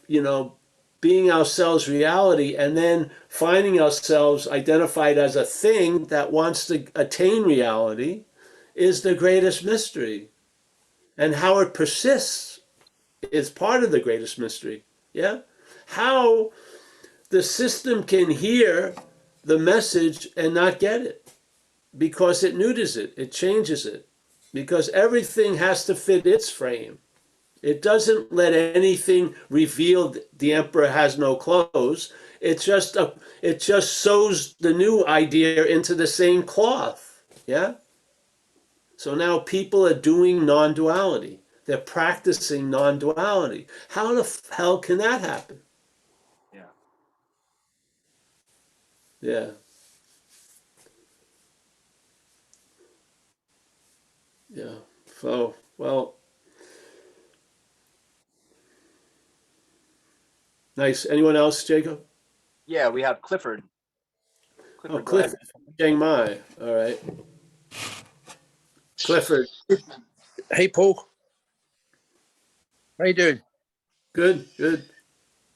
being ourselves reality and then finding ourselves identified as a thing that wants to attain reality is the greatest mystery, and how it persists is part of the greatest mystery. Yeah, how the system can hear the message and not get it because it neuters it, it changes it, because everything has to fit its frame. It doesn't let anything reveal the emperor has no clothes. It just sews the new idea into the same cloth. Yeah. So now people are doing non-duality. They're practicing non-duality. How the hell can that happen? Yeah. Yeah. Yeah. So, well, nice. Anyone else, Jacob? Yeah, we have Clifford. Oh, Go ahead. Clifford, Chiang Mai. All right. Clifford, Hey, Paul. How you doing? good, good.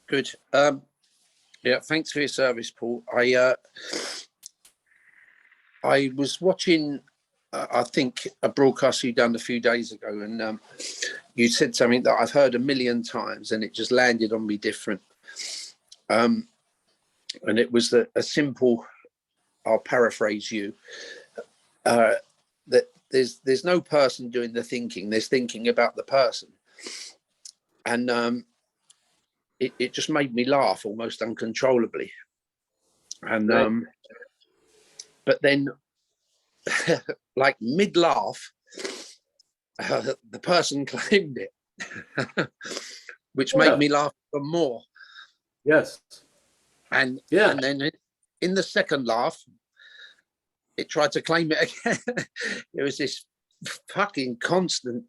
Good. Yeah, thanks for your service, Paul. I was watching, I think, a broadcast you done a few days ago, and you said something that I've heard a million times, and it just landed on me different. And it was a simple, I'll paraphrase you, that there's no person doing the thinking. There's thinking about the person. And it just made me laugh almost uncontrollably. And Right. but then like mid laugh, the person claimed it, which made me laugh even more. Yes. And Yeah. and then in the second laugh, it tried to claim it again. It was this fucking constant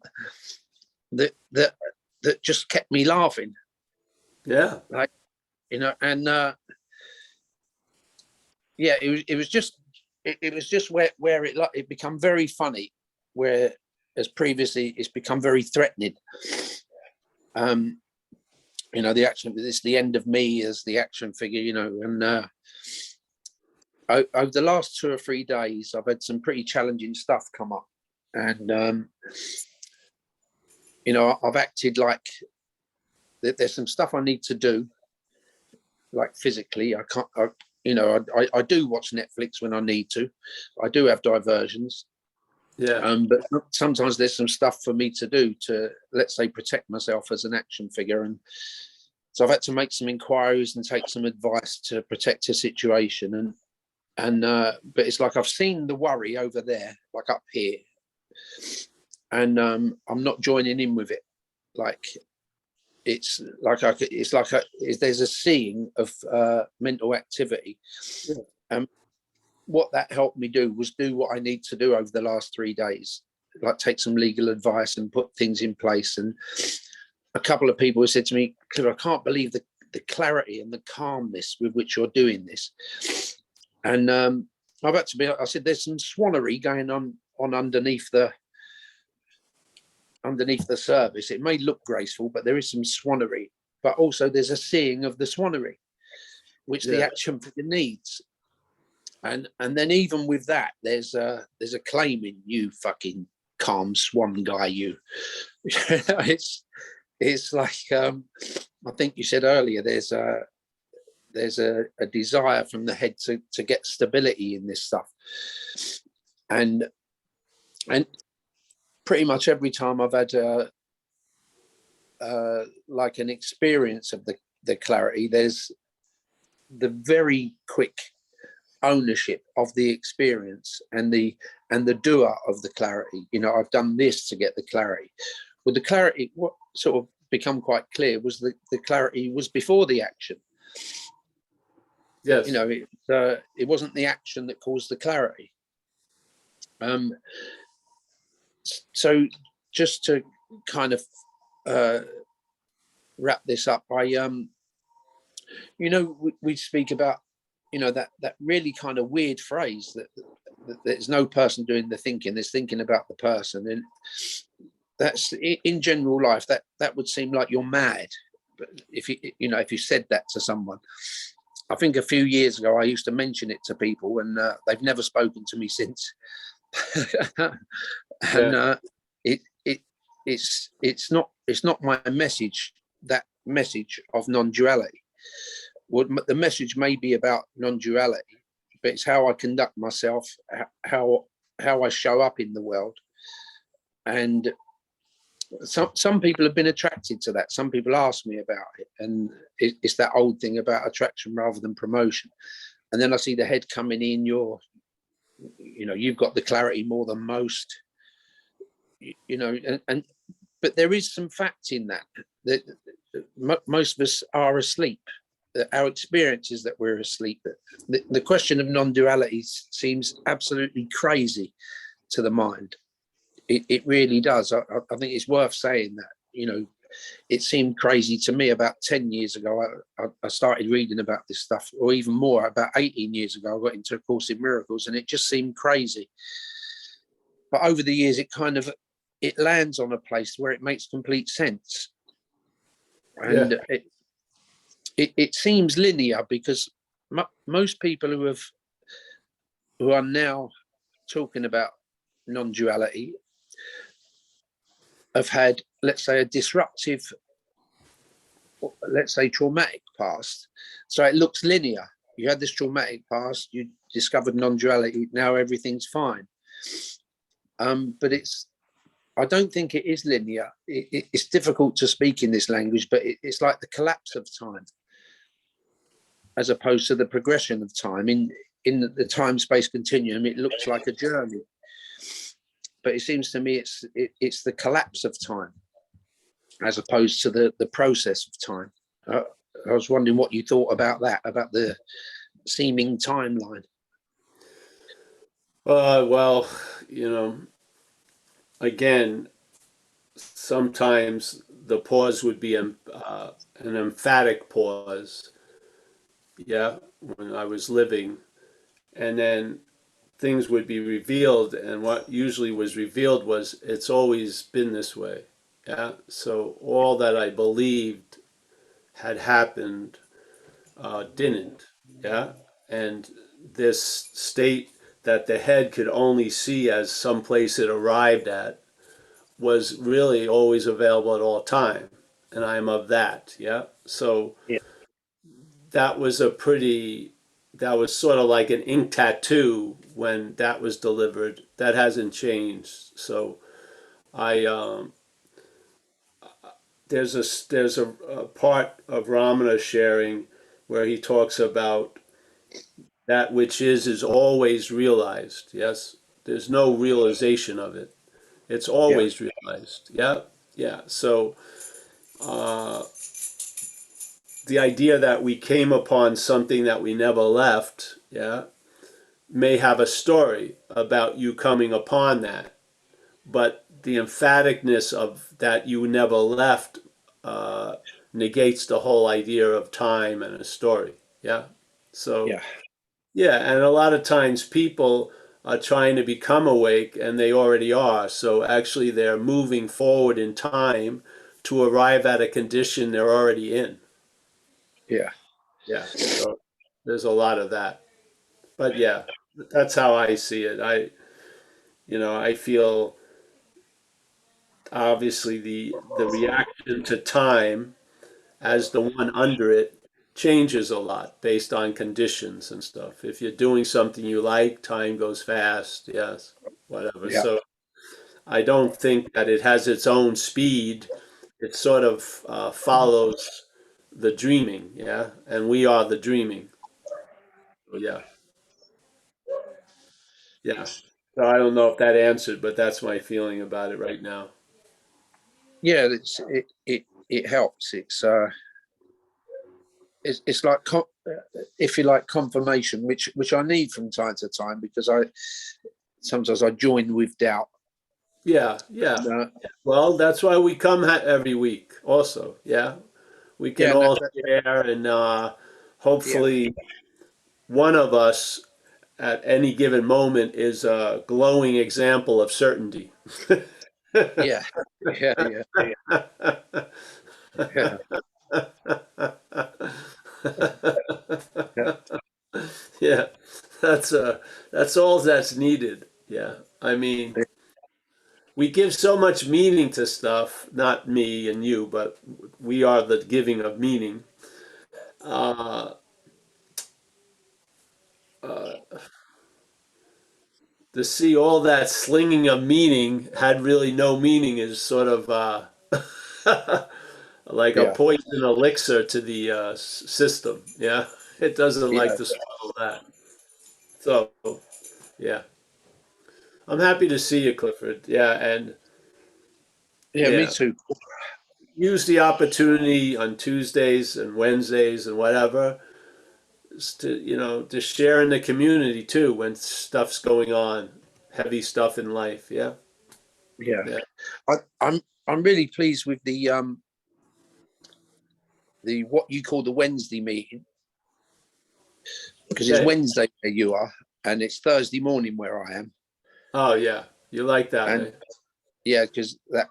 that just kept me laughing. Yeah. Like, and yeah, it was just where it become very funny, where as previously it's become very threatening. The action, it's the end of me as the action figure, and over the last 2 or 3 days, I've had some pretty challenging stuff come up, and I've acted like there's some stuff I need to do, like physically. I can't, I do watch Netflix when I need to. I do have diversions, Yeah. But sometimes there's some stuff for me to do to, let's say, protect myself as an action figure. And so I've had to make some inquiries and take some advice to protect a situation. But it's like I've seen the worry over there, like up here, and I'm not joining in with it. Like it's like there's a seeing of mental activity. Yeah. What that helped me do was do what I need to do over the last 3 days, like take some legal advice and put things in place. And a couple of people have said to me, "I can't believe the clarity and the calmness with which you're doing this." And I've had to be, I said, there's some swannery going on underneath the surface. It may look graceful, but there is some swannery. But also there's a seeing of the swannery, which the action figure needs. And then even with that, there's a claim in you fucking calm swan guy, you. It's like I think you said earlier, there's a desire from the head to get stability in this stuff. And pretty much every time I've had like an experience of the clarity, there's the very quick ownership of the experience and the doer of the clarity. You know, I've done this to get the clarity. With the clarity, what sort of become quite clear was the clarity was before the action. Yes. You know, it wasn't the action that caused the clarity. So just to kind of wrap this up, you know, we speak about, you know, that really kind of weird phrase that there's no person doing the thinking, there's thinking about the person. And that's in general life, that would seem like you're mad. But if you said that to someone, I think a few years ago I used to mention it to people, and they've never spoken to me since. And it's not my message, that message of non-duality. The message may be about non-duality, but it's how I conduct myself, how I show up in the world. And some people have been attracted to that. Some people ask me about it, and it's that old thing about attraction rather than promotion. And then I see the head coming in, you've got the clarity more than most, you know, but there is some fact in that most of us are asleep. Our experience is that we're asleep. The question of non-duality seems absolutely crazy to the mind. It really does. I think it's worth saying that. You know, it seemed crazy to me about 10 years ago. I started reading about this stuff, or even more, about 18 years ago, I got into A Course in Miracles, and it just seemed crazy. But over the years, it lands on a place where it makes complete sense. And it seems linear, because most people who are now talking about non-duality have had, let's say, a disruptive, let's say, traumatic past. So it looks linear. You had this traumatic past, you discovered non-duality, now everything's fine. But I don't think it is linear. It's difficult to speak in this language, but it's like the collapse of time, as opposed to the progression of time. In the time-space continuum, it looks like a journey. But it seems to me it's the collapse of time, as opposed to the process of time. I was wondering what you thought about that, about the seeming timeline. Well, you know, again, sometimes the pause would be an emphatic pause. Yeah, when I was living, and then things would be revealed, and what usually was revealed was, it's always been this way. Yeah, so all that I believed had happened didn't. Yeah, and this state that the head could only see as some place it arrived at was really always available at all time, and I am of that. Yeah, so Yeah. that was a pretty that was sort of like an ink tattoo when that was delivered. That hasn't changed. So I there's a part of Ramana sharing where he talks about that which is always realized. Yes, there's no realization of it. It's Yeah. always realized. Yeah, yeah. So the idea that we came upon something that we never left, yeah, may have a story about you coming upon that, but the emphaticness of that you never left negates the whole idea of time and a story. Yeah. So Yeah. yeah, and a lot of times people are trying to become awake and they already are. So actually they're moving forward in time to arrive at a condition they're already in. Yeah. Yeah. So there's a lot of that. But yeah, that's how I see it. I feel obviously the reaction to time as the one under it changes a lot based on conditions and stuff. If you're doing something you like, time goes fast, yes, whatever. Yeah. So I don't think that it has its own speed. It sort of follows the dreaming, yeah, and we are the dreaming. So, yeah, yeah. So I don't know if that answered, but that's my feeling about it right now. Yeah. It helps. It's like if you like confirmation, which I need from time to time because I sometimes I join with doubt. Yeah, yeah. And, Well, that's why we come every week also. Yeah. We can yeah. all share and Yeah. hopefully one of us at any given moment is a glowing example of certainty. Yeah. Yeah. Yeah. Yeah. Yeah. Yeah, that's all that's needed. Yeah. I mean, we give so much meaning to stuff, not me and you, but we are the giving of meaning. Uh, uh, to see all that slinging of meaning had really no meaning is sort of like a Yeah. poison elixir to the system. Yeah, it doesn't like Yeah. to swallow that. So yeah, I'm happy to see you, Clifford. Yeah, and Yeah. Me yeah, too. use the opportunity on Tuesdays and Wednesdays and whatever to to share in the community too when stuff's going on, heavy stuff in life. Yeah, Yeah. yeah, I'm really pleased with the what you call the Wednesday meeting because it's okay. Wednesday where you are and it's Thursday morning where I am. Oh yeah, you like that, And eh? yeah, because that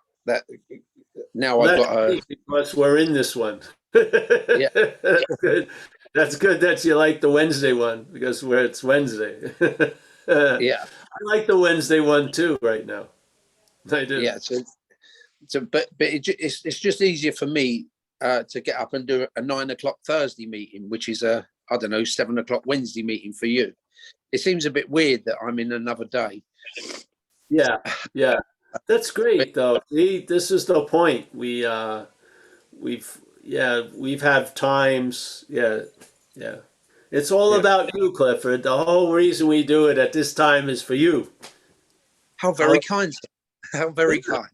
now Well, I've that's got a great because we're in this one. yeah. That's good. That's good that you like the Wednesday one because where it's Wednesday. I Yeah. like the Wednesday one too right now. I do. Yeah. But it's just easier for me to get up and do a 9 o'clock Thursday meeting, which is a I don't know 7 o'clock Wednesday meeting for you. It seems a bit weird that I'm in another day. Yeah, yeah. That's But great though. See, this is the point. We've had times. Yeah, yeah. It's all yeah, about you, Clifford. The whole reason we do it at this time is for you. how Our very kind, sir. How very kind.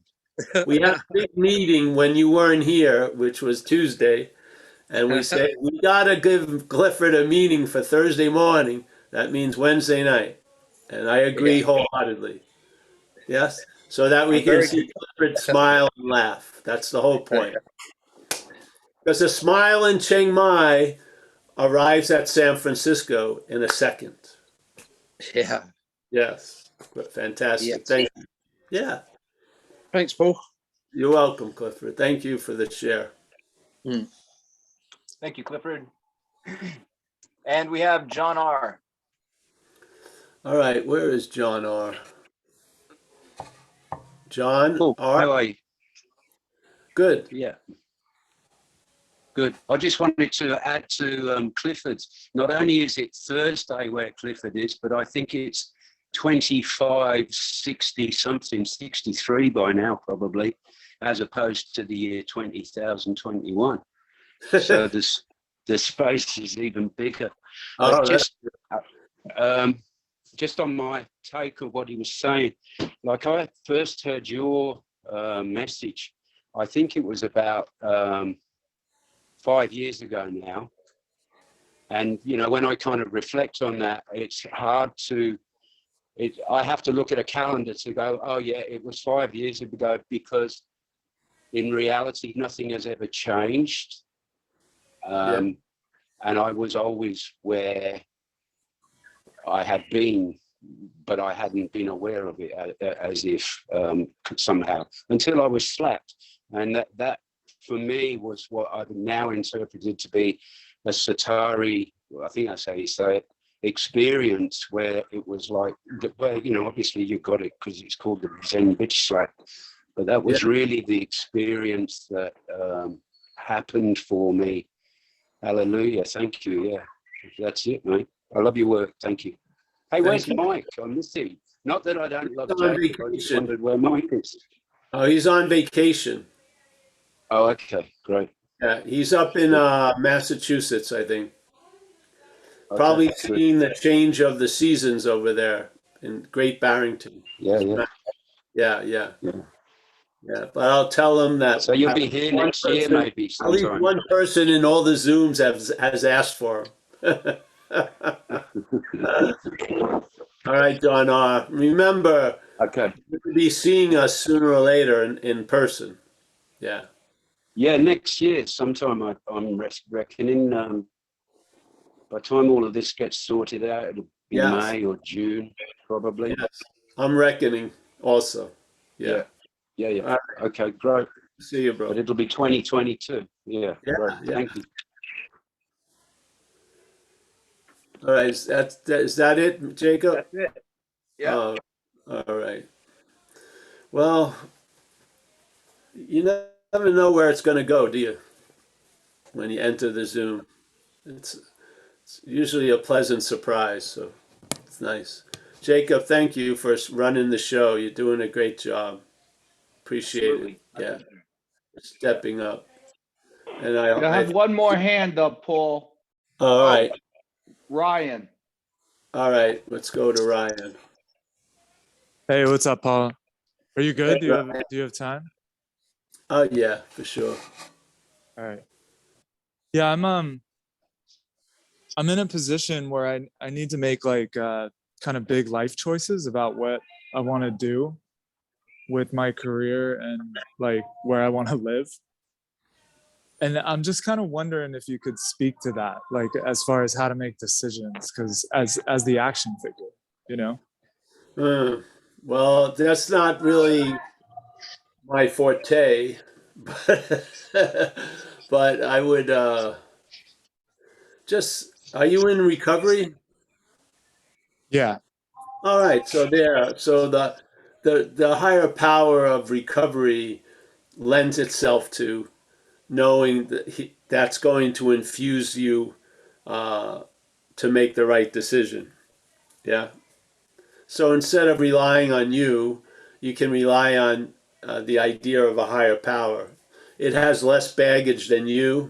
We had a big meeting when you weren't here, which was Tuesday, and we said we gotta give Clifford a meeting for Thursday morning. That means Wednesday night, and I Yeah, agree wholeheartedly. Yes, so that we I'm can very see Clifford smile and laugh. That's the whole point. Because a smile in Chiang Mai arrives at San Francisco in a second. yeah, Yes, but fantastic. yes. Thank you. Yeah, Thanks, Paul. you're welcome, Clifford. Thank you for the share. Mm. Thank you, Clifford. And we have John R. All right, where is John R? John Oh, R. how are you? Good. Yeah. Good. I just wanted to add to Clifford's. Not only is it Thursday where Clifford is, but I think it's 25, 60 something, 63 by now probably, as opposed to the year 20,021. So the space is even bigger. Oh, Just on my take of what he was saying, like I first heard your message, I think it was about 5 years ago now. And, you know, when I kind of reflect on that, it's hard to, I have to look at a calendar to go, oh yeah, it was 5 years ago, because in reality, nothing has ever changed. And I was always where I had been, but I hadn't been aware of it as if somehow until I was slapped. And that for me was what I've now interpreted to be a Satari, I think I say it, experience, where it was like, well, you know, obviously you got it because it's called the Zen bitch slap, but that was really the experience that happened for me. Hallelujah. Thank you. Yeah, that's it, mate. I love your work. Thank you. Hey, where's Mike? I miss him. Not that I don't love Jacob. I just wondered where Mike is. Oh, he's on vacation. Oh, okay, great. Yeah, he's up in Massachusetts, I think. Okay, Probably good. seeing the change of the seasons over there in Great Barrington. Yeah. Yeah. But I'll tell him that. So you'll be here next year, maybe At least sometime. one person in all the Zooms has asked for him. All right, John. Remember, Okay. you'll be seeing us sooner or later in person. Yeah. Yeah, next year sometime. I'm reckoning. By the time all of this gets sorted out, it'll be May or June, probably. Yes. I'm reckoning also. Yeah. Yeah. Right. Okay, great. See you, bro. But it'll be 2022. Yeah. Great. Thank you. All right. Is that it, Jacob? That's it. Yeah. All right. Well, you never know where it's going to go, do you? When you enter the Zoom, it's usually a pleasant surprise. So it's nice. Jacob, thank you for running the show. You're doing a great job. Appreciate it. Yeah. Stepping up. And I have one more hand up, Paul. All right. Ryan. All right. Let's go to Ryan. Hey, what's up, Paul? Are you good? Do you have time? Oh yeah, for sure. All right. Yeah, I'm in a position where I need to make like kind of big life choices about what I want to do with my career and like where I want to live. And I'm just kind of wondering if you could speak to that, like as far as how to make decisions, because as the action figure, you know. Well, that's not really my forte, but I would just. Are you in recovery? Yeah. All right. So the higher power of recovery lends itself to knowing that that's going to infuse you to make the right decision. Yeah. So instead of relying on you, you can rely on the idea of a higher power. It has less baggage than you,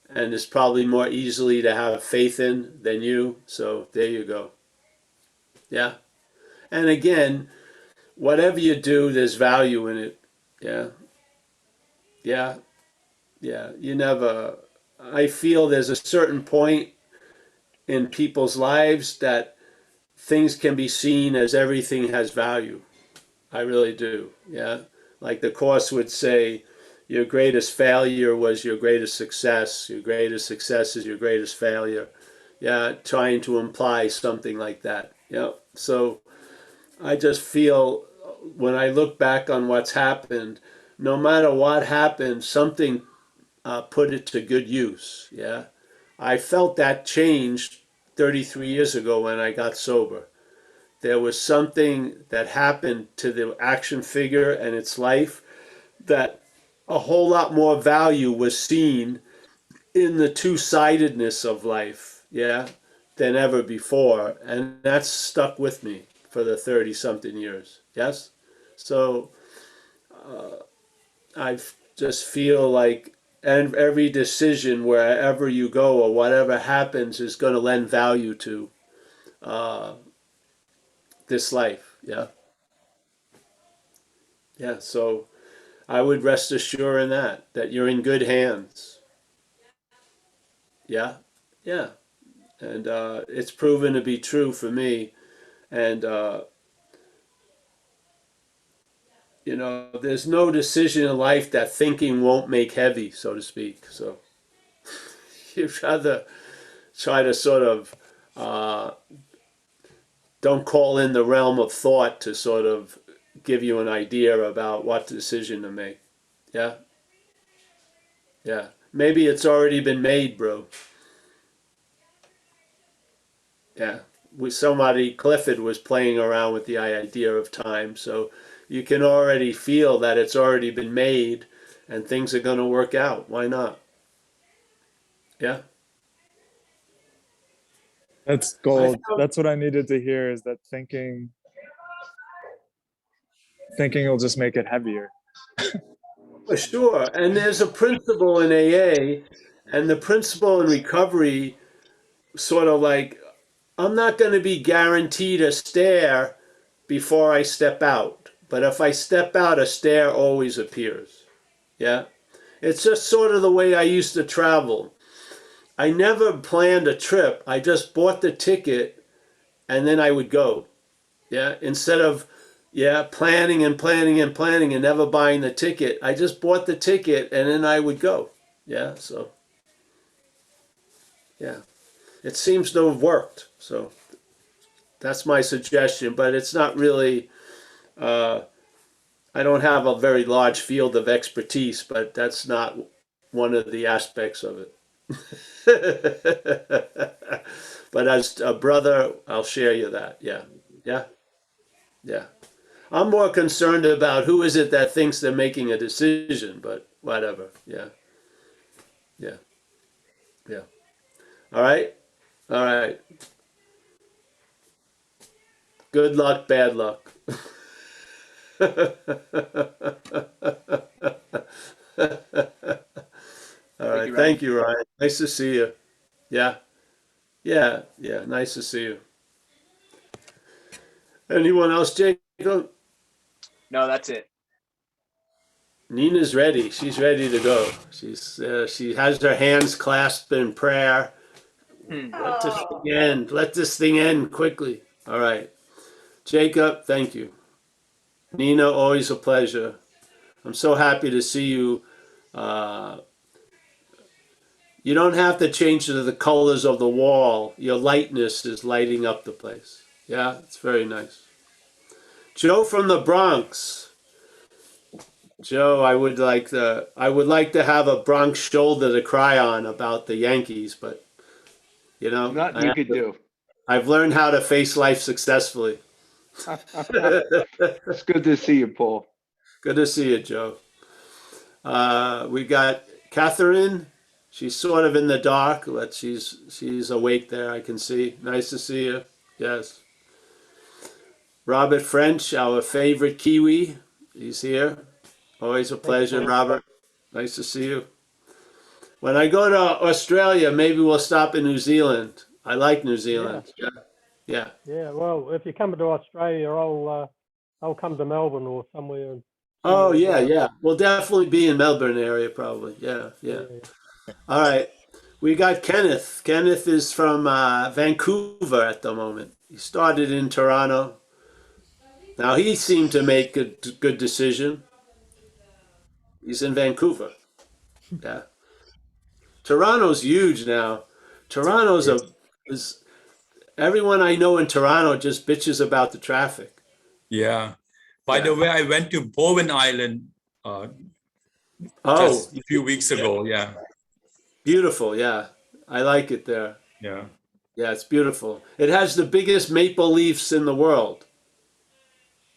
and is probably more easily to have faith in than you. So there you go. Yeah. And again, whatever you do, there's value in it. Yeah. You never. I feel there's a certain point in people's lives that things can be seen as everything has value. I really do. Yeah. Like the Course would say, your greatest failure was your greatest success. Your greatest success is your greatest failure. Yeah. Trying to imply something like that. Yeah. So I just feel when I look back on what's happened, no matter what happened, something put it to good use. Yeah. I felt that changed 33 years ago when I got sober. There was something that happened to the action figure and its life that a whole lot more value was seen in the two-sidedness of life, yeah, than ever before. And that's stuck with me for the 30-something years, yes? So I just feel like and every decision wherever you go or whatever happens is going to lend value to this life, yeah? Yeah, so I would rest assured in that you're in good hands. Yeah, yeah. And it's proven to be true for me. And, you know, there's no decision in life that thinking won't make heavy, so to speak. So you'd rather try to sort of don't call in the realm of thought to sort of give you an idea about what decision to make. Yeah, yeah. Maybe it's already been made, bro. Yeah. Somebody, Clifford was playing around with the idea of time. So you can already feel that it's already been made and things are going to work out. Why not? Yeah. That's I gold. feel, That's what I needed to hear, is that thinking will just make it heavier. for sure. And there's a principle in AA and the principle in recovery sort of like, I'm not going to be guaranteed a stare before I step out. But if I step out, a stare always appears. Yeah. It's just sort of the way I used to travel. I never planned a trip. I just bought the ticket and then I would go. Yeah. Instead of, yeah, planning and planning and planning and never buying the ticket, I just bought the ticket and then I would go. Yeah. So, yeah, it seems to have worked. So that's my suggestion, but it's not really, I don't have a very large field of expertise, but that's not one of the aspects of it. But as a brother, I'll share you that. Yeah. Yeah. Yeah. I'm more concerned about who is it that thinks they're making a decision, but whatever. Yeah. Yeah. Yeah. All right. All right. Good luck, bad luck. All Thank you, right. Ryan. Thank you, Ryan. Nice to see you. Yeah. Yeah. Yeah. Nice to see you. Anyone else, Jacob? No, that's it. Nina's ready. She's ready to go. She has her hands clasped in prayer. Hmm. Let this Oh, thing end. Let this thing end quickly. All right. Jacob, thank you. Nina, always a pleasure. I'm so happy to see you. Uh, you don't have to change the colors of the wall. Your lightness is lighting up the place. Yeah, it's very nice. Joe from the Bronx. Joe, I would like to have a Bronx shoulder to cry on about the Yankees, but you know, Nothing you could do. I've learned how to face life successfully. It's good to see you, Paul. Good to see you, Joe. We got Catherine. She's sort of in the dark, but she's awake there. I can see. Nice to see you. Yes. Robert French, our favorite Kiwi. He's here. Always a pleasure, Robert. Nice to see you. When I go to Australia, maybe we'll stop in New Zealand. I like New Zealand. Yeah. Yeah. Yeah, well, if you're coming to Australia, I'll come to Melbourne or somewhere and see Oh, you as yeah, well. yeah. We'll definitely be in Melbourne area, probably. Yeah, yeah. Yeah. All right. We got Kenneth. Kenneth is from Vancouver at the moment. He started in Toronto. Now he seemed to make a good decision. He's in Vancouver. Yeah. Toronto's huge now. Toronto's a is everyone I know in Toronto just bitches about the traffic. Yeah. By Yeah. the way, I went to Bowen Island Oh, just a few weeks ago. Yeah. beautiful. Yeah. I like it there. Yeah. Yeah, it's beautiful. It has the biggest maple leaves in the world.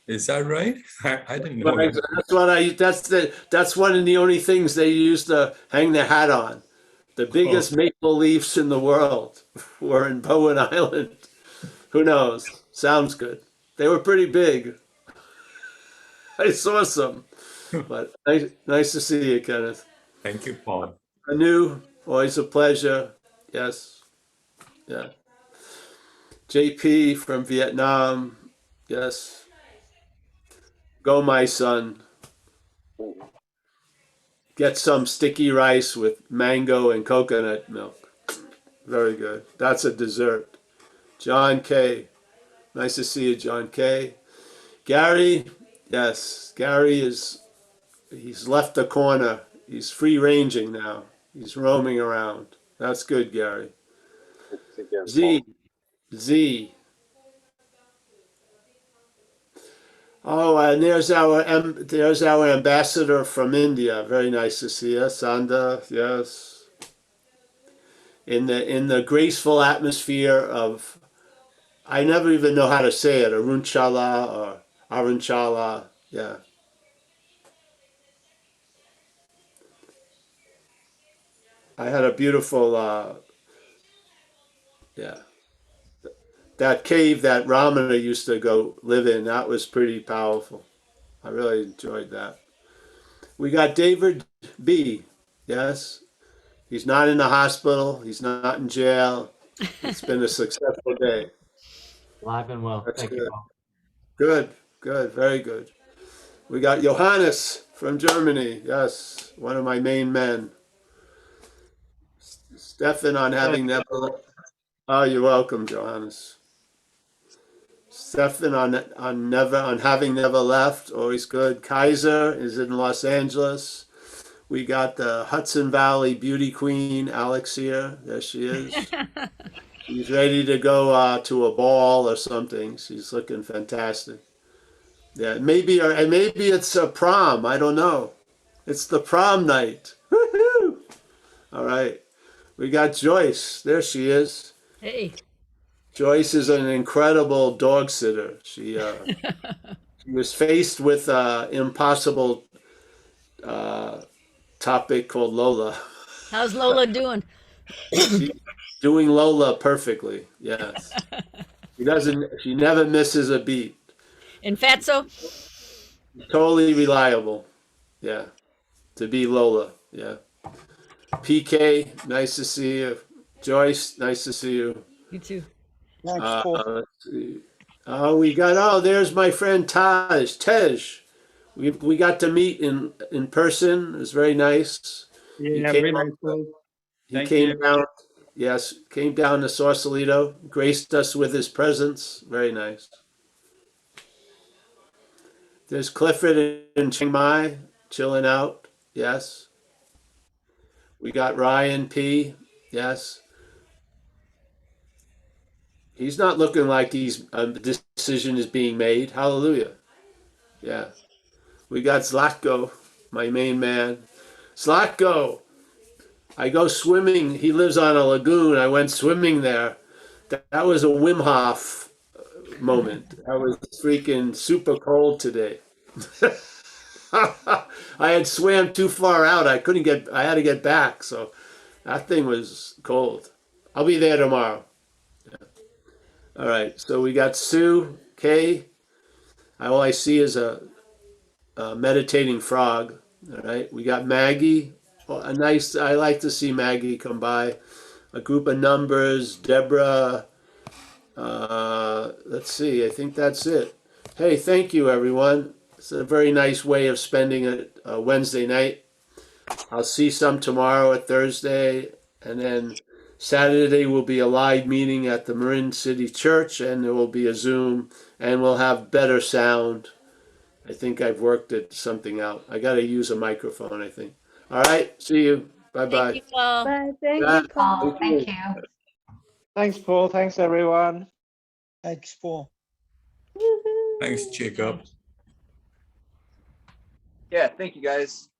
Is that right? I didn't But know that. that's one of the only things they use to hang their hat on. The biggest maple leafs in the world were in Bowen Island. Who knows? Sounds good. They were pretty big. I saw some, but nice to see you, Kenneth. Thank you, Paul. Anu, always a pleasure. Yes. Yeah. JP from Vietnam. Yes. Go, my son. Get some sticky rice with mango and coconut milk. Very good. That's a dessert. John K. Nice to see you, John K. Gary. Yes. Gary he's left the corner. He's free ranging now. He's roaming around. That's good, Gary. Z. Z. Oh, and there's our ambassador from India. Very nice to see you, Sanda. Yes, in the graceful atmosphere of, I never even know how to say it, Arunchala or Arunchala. Yeah. I had a beautiful, yeah. That cave that Ramana used to go live in, that was pretty powerful. I really enjoyed that. We got David B. Yes. He's not in the hospital. He's not in jail. It's been a successful day. Live and well. That's Thank good. you, Paul. Good, good, very good. We got Johannes from Germany. Yes, one of my main men. Stefan on having never. Oh, you're welcome, Johannes. Stefan on having never left. Always good. Kaiser is in Los Angeles. We got the Hudson Valley beauty queen, Alex here. There she is. She's ready to go to a ball or something. She's looking fantastic. Yeah, maybe it's a prom. I don't know. It's the prom night. Woohoo! All right. We got Joyce. There she is. Hey. Joyce is an incredible dog sitter. She was faced with an impossible topic called Lola. How's Lola doing? She's doing Lola perfectly. Yes. She never misses a beat. In Fatso? Totally reliable. Yeah. To be Lola. Yeah. PK, nice to see you. Joyce, nice to see you. You too. Let's see. There's my friend Tej. We got to meet in person. It was very nice. Yeah, very nice. He came down. Yes, came down to Sausalito, graced us with his presence. Very nice. There's Clifford in Chiang Mai, chilling out. Yes. We got Ryan P. Yes. He's not looking like a decision is being made. Hallelujah. Yeah. We got Zlatko, my main man. Zlatko. I go swimming. He lives on a lagoon. I went swimming there. That was a Wim Hof moment. I was freaking super cold today. I had swam too far out. I had to get back. So that thing was cold. I'll be there tomorrow. Yeah. All right. So we got Sue K. All I see is a meditating frog. All right. We got Maggie. I like to see Maggie come by. A group of numbers. Deborah. Let's see. I think that's it. Hey, thank you, everyone. It's a very nice way of spending a Wednesday night. I'll see some tomorrow at Thursday, and then Saturday will be a live meeting at the Marin City Church, and there will be a Zoom, and we'll have better sound. I think I've worked something out. I got to use a microphone, I think. All right. See you. Bye-bye. Thank you, Paul. Bye. Thank you, Paul. Thank you. Thanks, Paul. Thanks, everyone. Thanks, Paul. Thanks, Jacob. Yeah, thank you guys.